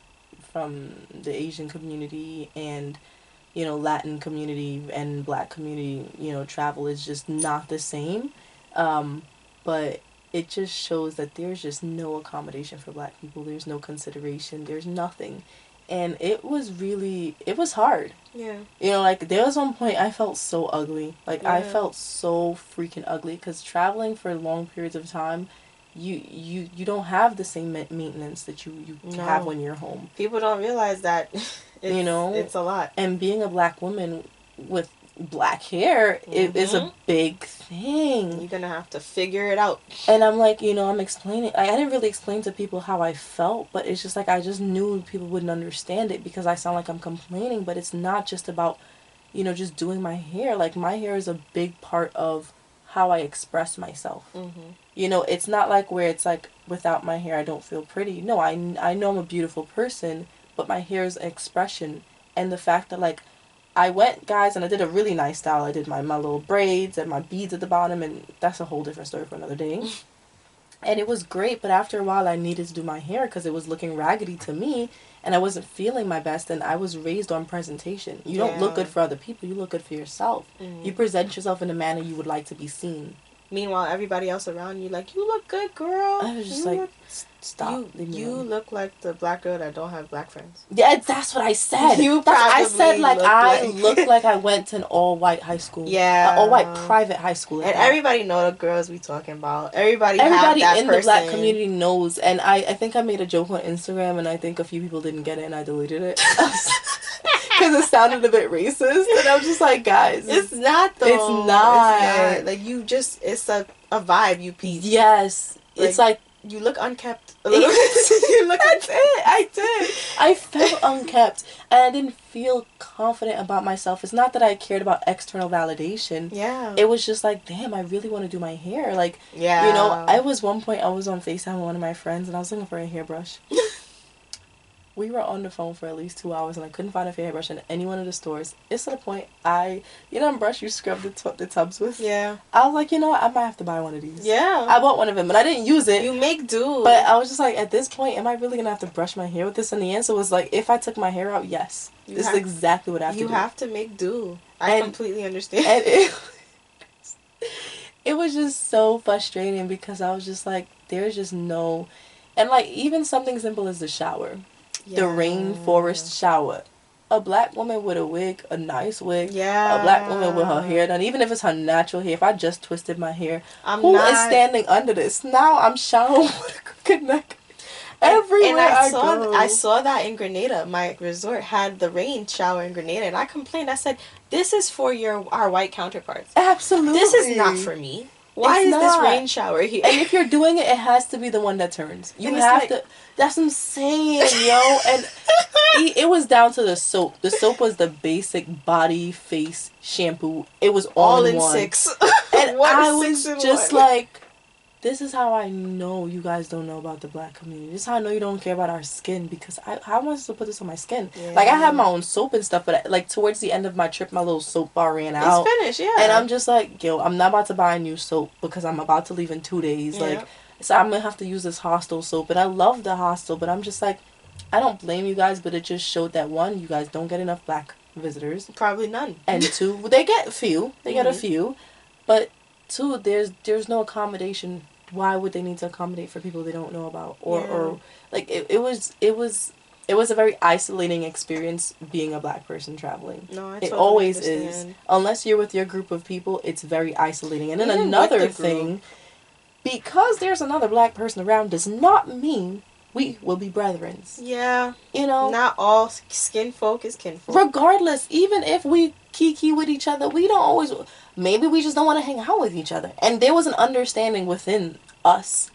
from the Asian community and, Latin community and black community, travel is just not the same. But it just shows that there's just no accommodation for black people. There's no consideration. There's nothing. And it was hard. Yeah. Like, there was one point I felt so ugly. Like, I felt so freaking ugly. Because traveling for long periods of time, you don't have the same maintenance that you have when you're home. People don't realize that. It's a lot. And being a black woman with black hair, it is a big thing. You're gonna have to figure it out. And I'm like, I'm explaining. I didn't really explain to people how I felt, but it's just like I just knew people wouldn't understand it because I sound like I'm complaining. But it's not just about, just doing my hair. Like, my hair is a big part of how I express myself. It's not like where it's like without my hair I don't feel pretty. No, I know I'm a beautiful person, but my hair is expression. And the fact that, like, I went, guys, and I did a really nice style. I did my little braids and my beads at the bottom, and that's a whole different story for another day. And it was great, but after a while I needed to do my hair because it was looking raggedy to me, and I wasn't feeling my best, and I was raised on presentation. You don't look good for other people, you look good for yourself. You present yourself in a manner you would like to be seen. Meanwhile, everybody else around you, like, you look good, girl. I was just stop. You look like the black girl that don't have black friends. Yeah, that's what I said. I said, like, I look like I went to an all-white high school. Yeah. All-white private high school. And everybody know the girls we talking about. Everybody in the black community knows. And I think I made a joke on Instagram, and I think a few people didn't get it, and I deleted it. because it sounded a bit racist, and I was just like, guys, it's not though. It's not. It's not. Like you just, it's a vibe you piece. Yes, like, it's like you look unkept a little bit. You look That's it. I did. I felt unkept, and I didn't feel confident about myself. It's not that I cared about external validation. Yeah. It was just like, damn, I really want to do my hair. Like, yeah. You know, I was one point I was on FaceTime with one of my friends, and I was looking for a hairbrush. We were on the phone for at least 2 hours, and I couldn't find a hairbrush in any one of the stores. It's to the point brush you scrub the tubs with? Yeah. I was like, I might have to buy one of these. Yeah. I bought one of them, but I didn't use it. You make do. But I was just like, at this point, am I really going to have to brush my hair with this? And the answer was like, if I took my hair out, yes. This is exactly what I have to do. You have to make do. I completely understand. And it was just so frustrating because I was just like, there's just no... And like, even something simple as the shower. Yeah. The rainforest shower. A black woman with a wig, a nice wig. Yeah. A black woman with her hair done, even if it's her natural hair. If I just twisted my hair, who is standing under this? Now I'm showering with a crooked neck. Everywhere I saw that in Grenada. My resort had the rain shower in Grenada, and I complained. I said, "This is for our white counterparts. Absolutely, this is not for me. Why is this rain shower here?" And if you're doing it, it has to be the one that turns. You have to. That's insane, yo. And it was down to the soap. The soap was the basic body, face shampoo. It was all in one. 6. And I was just like, this is how I know you guys don't know about the black community. This is how I know you don't care about our skin, because how am I supposed to put this on my skin? Yeah. Like, I have my own soap and stuff, but like towards the end of my trip, my little soap bar ran out. It's finished, yeah. And I'm just like, yo, I'm not about to buy a new soap because I'm about to leave in 2 days. Yeah. Like, so I'm gonna have to use this hostel soap, and I love the hostel, but I'm just like, I don't blame you guys, but it just showed that, one, you guys don't get enough black visitors. Probably none. And 2, they get a few. They get a few. But 2, there's no accommodation. Why would they need to accommodate for people they don't know about? Or like, it was a very isolating experience being a black person traveling. No, I totally It always understand. Is. Unless you're with your group of people, it's very isolating. And then another thing, because there's another black person around does not mean we will be brethren. Yeah. Not all skin folk is kinfolk. Regardless, even if we kiki with each other, we don't always... Maybe we just don't want to hang out with each other. And there was an understanding within us.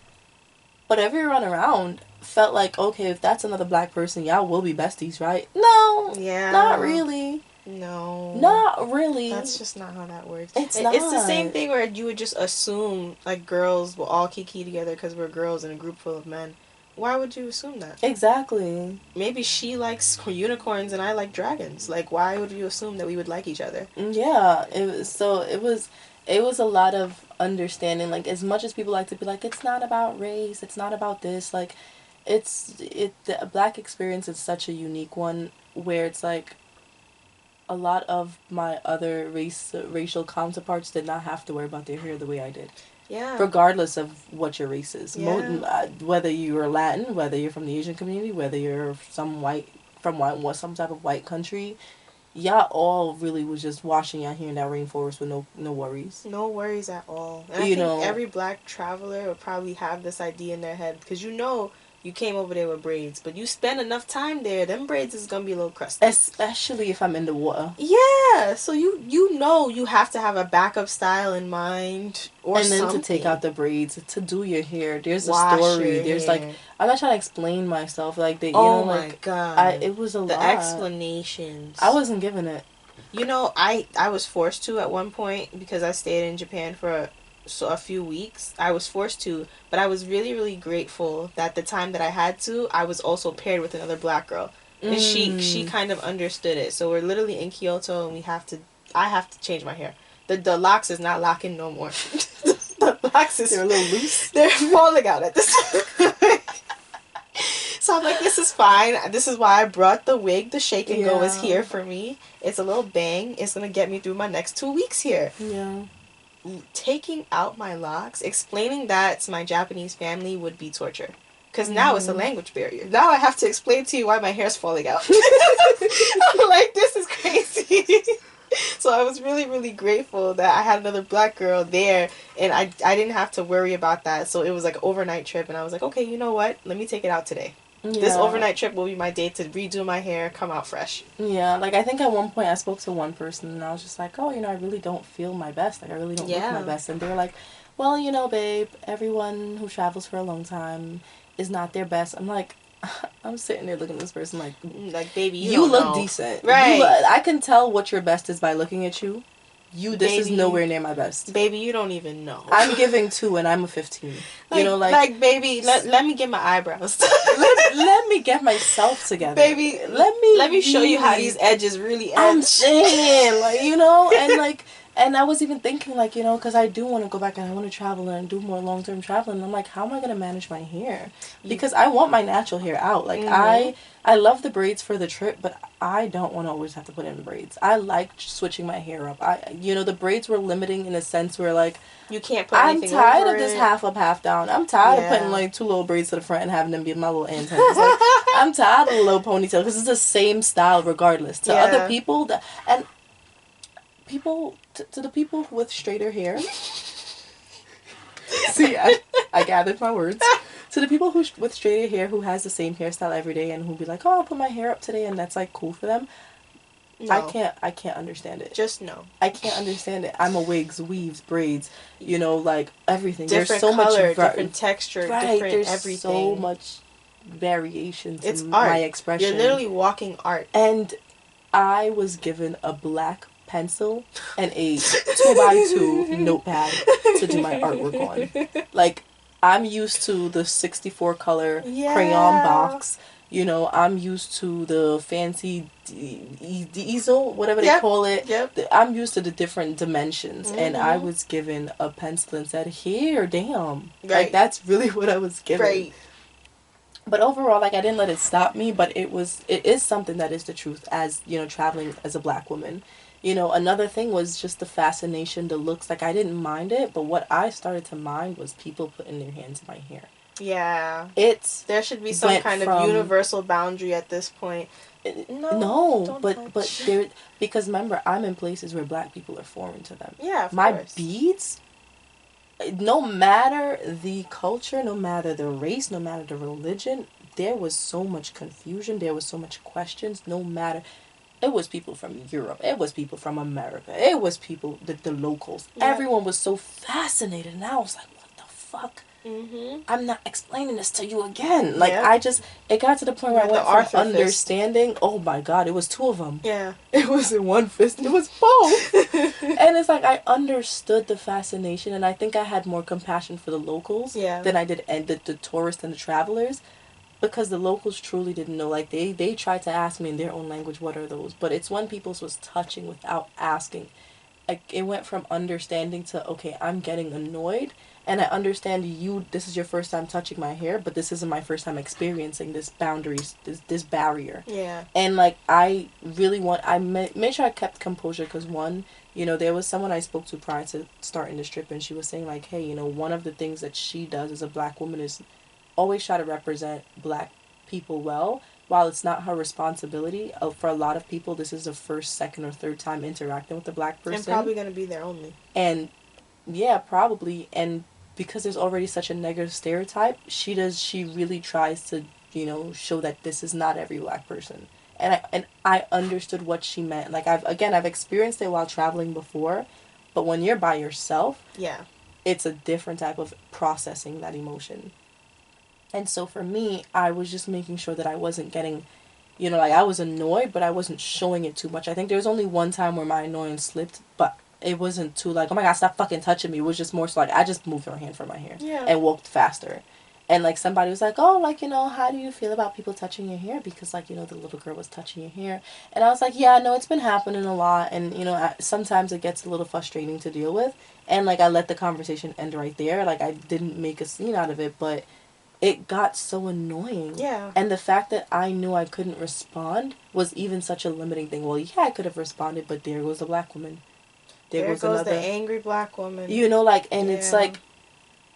But everyone around felt like, okay, if that's another black person, y'all will be besties, right? No. Yeah. Not really. No. Not really. That's just not how that works. It's not. It's the same thing where you would just assume, like, girls will all kiki together because we're girls in a group full of men. Why would you assume that? Exactly. Maybe she likes unicorns and I like dragons. Like, why would you assume that we would like each other? Yeah. It was a lot of understanding. Like, as much as people like to be like, it's not about race, it's not about this. Like, the black experience is such a unique one where it's like, a lot of my other racial counterparts did not have to worry about their hair the way I did. Yeah. Regardless of what your race is. Yeah. Whether you're Latin, whether you're from the Asian community, whether you're some type of white country, y'all all really was just washing out here in that rainforest with no worries. No worries at all. And I think every black traveler would probably have this idea in their head, because you came over there with braids, but you spend enough time there, them braids is gonna be a little crusty. Especially if I'm in the water. Yeah, so you have to have a backup style in mind, or and then something. To take out the braids, to do your hair. There's a story. There's hair. Like, I'm not trying to explain myself. Like, my god, it was a lot. The explanations. I wasn't giving it. I was forced to at one point because I stayed in Japan for a few weeks. I was forced to, but I was really, really grateful that the time that I had to, I was also paired with another black girl. And she kind of understood it. So we're literally in Kyoto, and I have to change my hair. The locks is not locking no more. The locks they're a little loose. They're falling out at this time. So I'm like, this is fine. This is why I brought the wig. The shake and go is here for me. It's a little bang. It's gonna get me through my next 2 weeks here. Yeah. Taking out my locks, explaining that to my Japanese family would be torture. Because now it's a language barrier. Now I have to explain to you why my hair's falling out. I'm like, this is crazy. So I was really, really grateful that I had another black girl there, and I didn't have to worry about that. So it was like an overnight trip, and I was like, okay, you know what? Let me take it out today. Yeah. This overnight trip will be my day to redo my hair, come out fresh. Yeah, like I think at one point I spoke to one person and I was just like, oh, I really don't feel my best. Like I really don't look my best. And they were like, well, babe, everyone who travels for a long time is not their best. I'm like, I'm sitting there looking at this person like baby, you look know. decent. Right. I can tell what your best is by looking at you. This is nowhere near my best. Baby, you don't even know. I'm giving 2 and I'm a 15. Baby, let me get my eyebrows. let me get myself together. Baby, let me show you how these edges really edge. I'm saying, and I was even thinking, because I do want to go back and I want to travel and do more long-term traveling. I'm like, how am I going to manage my hair? Because I want my natural hair out. Like, I love the braids for the trip, but I don't want to always have to put in braids. I like switching my hair up. The braids were limiting in a sense where, like, you can't put anything over it. I'm tired of this half up, half down. I'm tired of putting, 2 little braids to the front and having them be my little antennas. Like, I'm tired of the low ponytail because it's the same style regardless. To other people, to the people with straighter hair. See, I gathered my words. To the people with straighter hair who has the same hairstyle every day and who be like, oh, I'll put my hair up today and that's like cool for them. No. I can't understand it. Just no. I can't understand it. I'm a wigs, weaves, braids, everything. Different there's so color, much different texture, different there's everything. So much variations it's in art. My expression. You're literally walking art. And I was given a black pencil and a 2x2 notepad to do my artwork on. Like, I'm used to the 64 color crayon box. I'm used to the fancy easel, whatever they call it. Yep. I'm used to the different dimensions. And I was given a pencil and said, here, damn. Right. Like, that's really what I was given. Right. But overall, I didn't let it stop me, but it is something that is the truth as, traveling as a black woman. Another thing was just the fascination, the looks. Like, I didn't mind it, but what I started to mind was people putting their hands in my hair. Yeah. There should be some kind of universal boundary at this point. No, but there, because remember, I'm in places where black people are foreign to them. Yeah, of my course. Beads, no matter the culture, no matter the race, no matter the religion, there was so much confusion, there was so much questions, no matter. It was people from Europe, it was people from America, it was people, the locals. Yeah. Everyone was so fascinated, and I was like, what the fuck? Mm-hmm. I'm not explaining this to you again. Like, it got to the point where I went from understanding, oh my God, it was 2 of them. Yeah. It wasn't one fist, it was both. And it's like, I understood the fascination, and I think I had more compassion for the locals than I did and the tourists and the travelers. Because the locals truly didn't know. Like, they tried to ask me in their own language, what are those? But it's when people was touching without asking. Like, it went from understanding to, okay, I'm getting annoyed. And I understand this is your first time touching my hair, but this isn't my first time experiencing this boundaries, this barrier. Yeah. And, like, I really made sure I kept composure because, one, there was someone I spoke to prior to starting this trip, and she was saying, like, hey, one of the things that she does as a black woman is always try to represent black people well. While it's not her responsibility, for a lot of people, this is the first, second, or third time interacting with a black person. And probably going to be their only. And, yeah, probably. And because there's already such a negative stereotype, she really tries to, show that this is not every black person. And I understood what she meant. Like, I've experienced it while traveling before, but when you're by yourself, it's a different type of processing that emotion. And so for me, I was just making sure that I wasn't getting, I was annoyed, but I wasn't showing it too much. I think there was only one time where my annoyance slipped, but it wasn't too like, oh my God, stop fucking touching me. It was just more so like, I just moved her hand from my hair and walked faster. And like somebody was like, oh, like, how do you feel about people touching your hair? Because like, the little girl was touching your hair. And I was like, yeah, no, it's been happening a lot. And, sometimes it gets a little frustrating to deal with. And like, I let the conversation end right there. Like, I didn't make a scene out of it, but it got so annoying. Yeah. And the fact that I knew I couldn't respond was even such a limiting thing. Well, yeah, I could have responded, but there goes the black woman. There goes another, the angry black woman. It's like,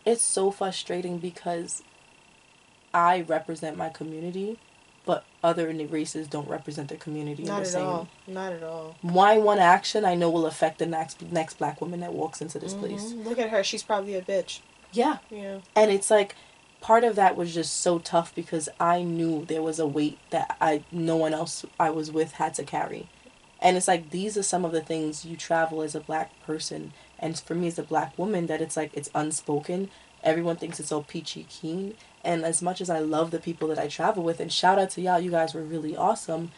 it's so frustrating because I represent my community, but other races don't represent their community. Not at all. Not at all. My one action I know will affect the next black woman that walks into this place. Look at her. She's probably a bitch. Yeah. Yeah. And it's like, part of that was just so tough because I knew there was a weight that no one else I was with had to carry. And it's like, these are some of the things you travel as a black person. And for me as a black woman, that it's like, it's unspoken. Everyone thinks it's all peachy keen. And as much as I love the people that I travel with, and shout out to y'all, you guys were really awesome,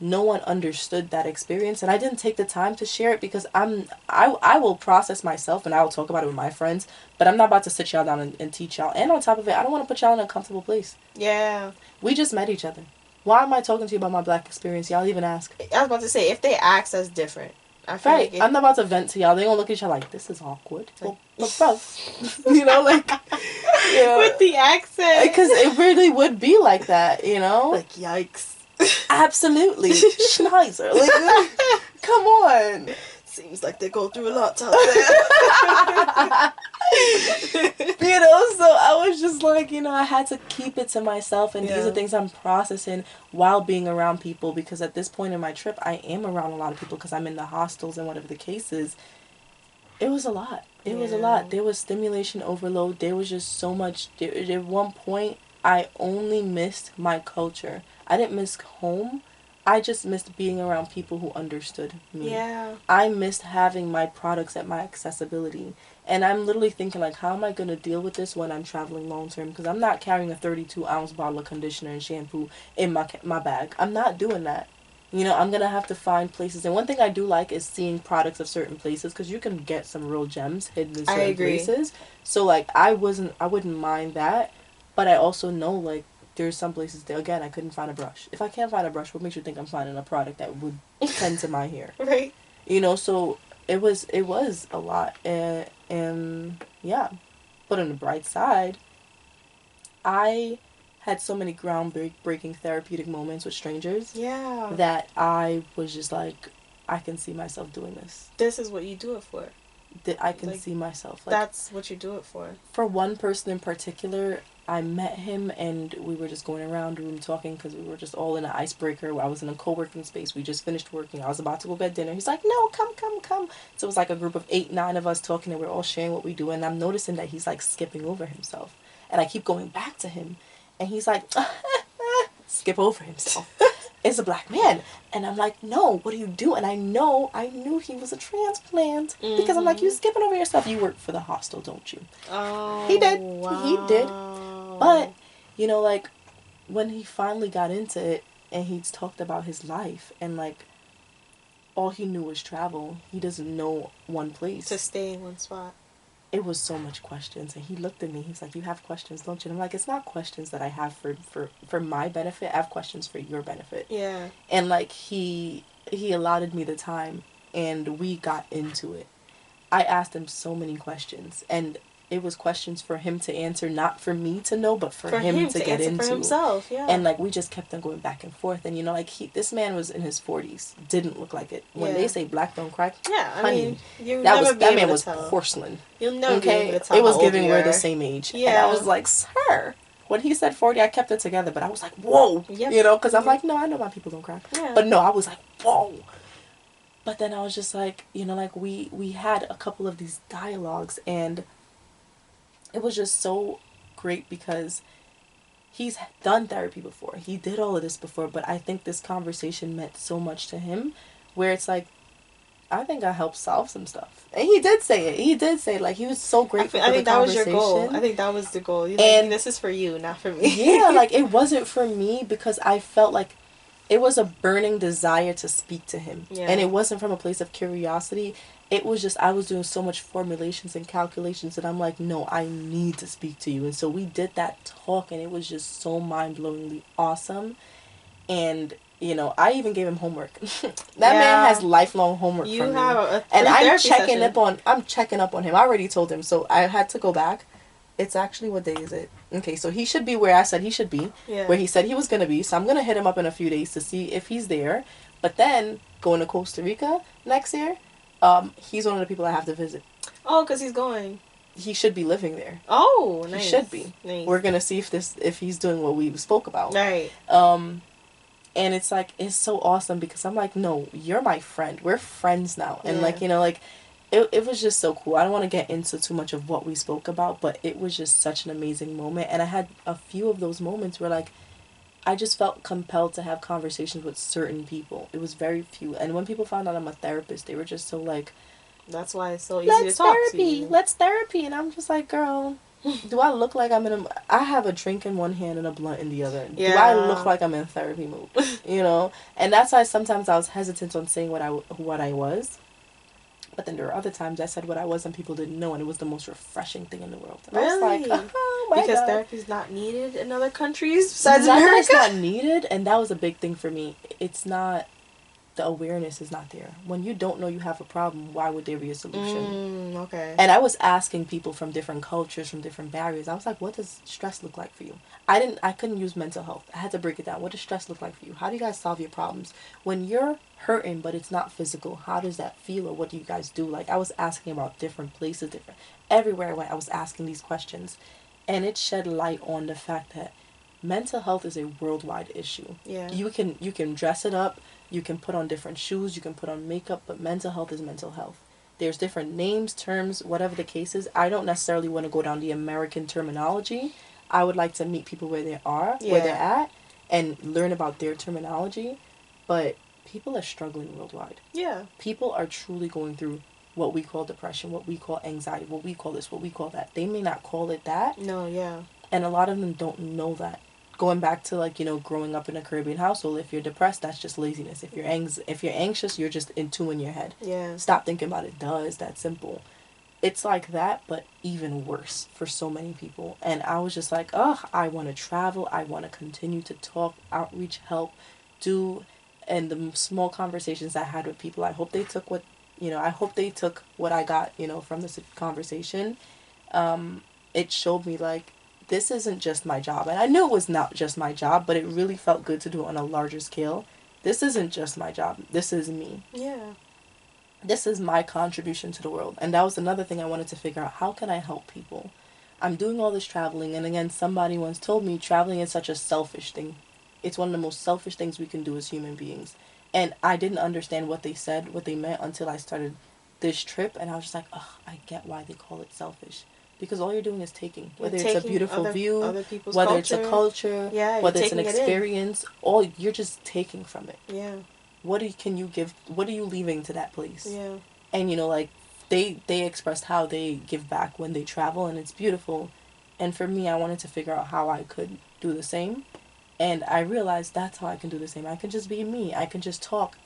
no one understood that experience. And I didn't take the time to share it because I will process myself and I will talk about it with my friends, but I'm not about to sit y'all down and teach y'all. And on top of it, I don't want to put y'all in a comfortable place. Yeah. We just met each other. Why am I talking to you about my black experience? Y'all even ask. I was about to say, if they ask, that's different. I feel right. Like I'm not about to vent to y'all. They gonna look at each other like, this is awkward. Well, bro, you know, like, you know, with the accent. Because it really would be like that, you know? Like, yikes. Absolutely. Schneiser. Like, come on. Seems like they go through a lot out there. You know, so I was just like, you know, I had to keep it to myself, and these are things I'm processing while being around people, because at this point in my trip, I am around a lot of people because I'm in the hostels and whatever the case is. It was a lot. It was a lot. There was stimulation overload. There was just so much. At one point, I only missed my culture. I didn't miss home. I just missed being around people who understood me. Yeah. I missed having my products at my accessibility. And I'm literally thinking, like, how am I going to deal with this when I'm traveling long term? Because I'm not carrying a 32-ounce bottle of conditioner and shampoo in my bag. I'm not doing that. You know, I'm going to have to find places. And one thing I do like is seeing products of certain places, because you can get some real gems hidden in certain places. So, like, I wouldn't mind that. But I also know, like, there's some places that, again, I couldn't find a brush. If I can't find a brush, what makes you think I'm finding a product that would tend to my hair? Right. You know, so it was a lot. And yeah. But on the bright side, I had so many groundbreaking therapeutic moments with strangers. Yeah. That I was just like, I can see myself doing this. This is what you do it for. That I can see myself. Like, that's what you do it for. For one person in particular, I met him and we were just going around the room talking because we were just all in an icebreaker. I was in a co-working space. We just finished working. I was about to go get dinner. He's like, no, come. So it was like a group of 8, 9 of us talking, and we're all sharing what we do. And I'm noticing that he's like skipping over himself. And I keep going back to him. And he's like, skip over himself. It's a black man. And I'm like, no, what do you do? And I knew he was a transplant. Mm-hmm. Because I'm like, you skipping over yourself. You work for the hostel, don't you? Oh, he did. Wow. He did. But, you know, like, when he finally got into it and he's talked about his life and, like, all he knew was travel. He doesn't know one place. To stay in one spot. It was so much questions. And he looked at me. He's like, you have questions, don't you? And I'm like, it's not questions that I have for my benefit. I have questions for your benefit. Yeah. And, like, he allotted me the time and we got into it. I asked him so many questions. And it was questions for him to answer, not for me to know, but for him to get into. For himself, yeah. And, like, we just kept on going back and forth. And, you know, like, this man was in his 40s. Didn't look like it. When they say black don't crack, yeah, I honey, mean, that man was porcelain. You'll never be able to tell. It was giving we're the same age. Yeah. And I was like, sir. When he said 40, I kept it together. But I was like, whoa. Yep. You know, because I'm like, no, I know my people don't crack. Yeah. But no, I was like, whoa. But then I was just like, you know, like, we had a couple of these dialogues, and it was just so great because he's done therapy before. He did all of this before, but I think this conversation meant so much to him, where it's like, I think I helped solve some stuff. And he did say it. He did say, like, he was so grateful for the conversation. I think that was your goal. I think that was the goal. And this is for you, not for me. Yeah, like, it wasn't for me because I felt like it was a burning desire to speak to him. Yeah. And it wasn't from a place of curiosity. It was just, I was doing so much formulations and calculations that I'm like, no, I need to speak to you. And so we did that talk, and it was just so mind-blowingly awesome. And, you know, I even gave him homework. That man has lifelong homework from me. You have and I'm checking up on him. I already told him, so I had to go back. It's actually, what day is it? Okay, so he should be where I said he should be, where he said he was going to be. So I'm going to hit him up in a few days to see if he's there. But then, going to Costa Rica next year, he's one of the people I have to visit. Oh, because he's going. He should be living there. Oh, nice. He should be. Nice. We're going to see if he's doing what we spoke about. Right. And it's like, it's so awesome because I'm like, no, you're my friend. We're friends now. And like, you know, like, it was just so cool. I don't want to get into too much of what we spoke about, but it was just such an amazing moment. And I had a few of those moments where, like, I just felt compelled to have conversations with certain people. It was very few. And when people found out I'm a therapist, they were just so like, that's why it's so easy to talk to you. Let's therapy. And I'm just like, girl, do I look like I'm in a... I have a drink in one hand and a blunt in the other. Yeah. Do I look like I'm in therapy mode? You know? And that's why sometimes I was hesitant on saying what I was. But then there were other times I said what I was and people didn't know, and it was the most refreshing thing in the world. And really? I was like, oh my because God. therapy's not needed in other countries besides not America? That it's not needed, and that was a big thing for me. It's not... the awareness is not there. When you don't know you have a problem, why would there be a solution? Okay. And I was asking people from different cultures, from different barriers. I was like, what does stress look like for you? I couldn't use mental health. I had to break it down. What does stress look like for you? How do you guys solve your problems? When you're hurting but it's not physical, how does that feel, or what do you guys do? Like, I was asking about different places, different... everywhere I went, I was asking these questions. And it shed light on the fact that mental health is a worldwide issue. Yeah. You can dress it up, you can put on different shoes, you can put on makeup, but mental health is mental health. There's different names, terms, whatever the case is. I don't necessarily want to go down the American terminology. I would like to meet people where they are, where they're at, and learn about their terminology. But people are struggling worldwide. Yeah. People are truly going through what we call depression, what we call anxiety, what we call this, what we call that. They may not call it that. No, yeah. And a lot of them don't know that. Going back to, like, you know, growing up in a Caribbean household, if you're depressed, that's just laziness. If you're anxious, you're just in your head. Yeah. Stop thinking about it. Duh, it's that simple. It's like that, but even worse for so many people. And I was just like, oh, I want to travel. I want to continue to talk, outreach, help, do. And the small conversations I had with people, I hope they took what, I hope they took what I got, from this conversation. It showed me, like, this isn't just my job. And I knew it was not just my job, but it really felt good to do it on a larger scale. This isn't just my job. This is me. Yeah. This is my contribution to the world. And that was another thing I wanted to figure out. How can I help people? I'm doing all this traveling, and again, somebody once told me traveling is such a selfish thing. It's one of the most selfish things we can do as human beings. And I didn't understand what they said, what they meant, until I started this trip, and I was just like, oh, I get why they call it selfish. Because all you're doing is taking. Whether it's a beautiful view, whether it's a culture, whether it's an experience, all you're just taking from it. Yeah. What can you give? What are you leaving to that place? Yeah. And like, they expressed how they give back when they travel, and it's beautiful. And for me, I wanted to figure out how I could do the same. And I realized that's how I can do the same. I can just be me. I can just talk.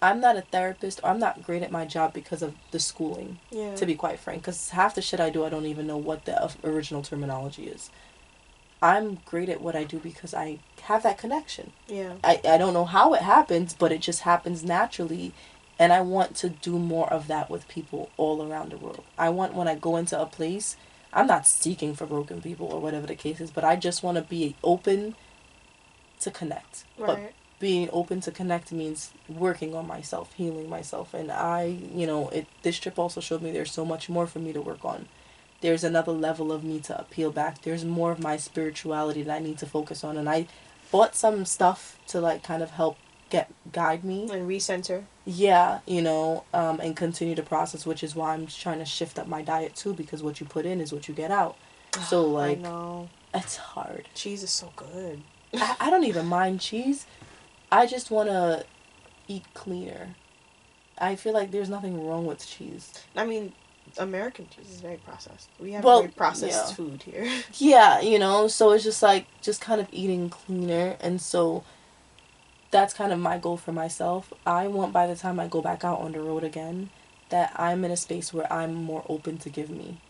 I'm not a therapist, or I'm not great at my job because of the schooling, to be quite frank. Because half the shit I do, I don't even know what the original terminology is. I'm great at what I do because I have that connection. Yeah. I don't know how it happens, but it just happens naturally. And I want to do more of that with people all around the world. I want, when I go into a place, I'm not seeking for broken people or whatever the case is, but I just want to be open to connect. Right. But being open to connect means working on myself, healing myself. And this trip also showed me there's so much more for me to work on. There's another level of me to appeal back. There's more of my spirituality that I need to focus on. And I bought some stuff to, like, kind of help guide me. And recenter. Yeah, and continue the process, which is why I'm trying to shift up my diet too, because what you put in is what you get out. So, like, I know. It's hard. Cheese is so good. I don't even mind cheese. I just want to eat cleaner. I feel like there's nothing wrong with cheese. I mean, American cheese is very processed. We have very processed food here. Yeah, so it's just like, just kind of eating cleaner. And so that's kind of my goal for myself. I want, by the time I go back out on the road again, that I'm in a space where I'm more open to give me.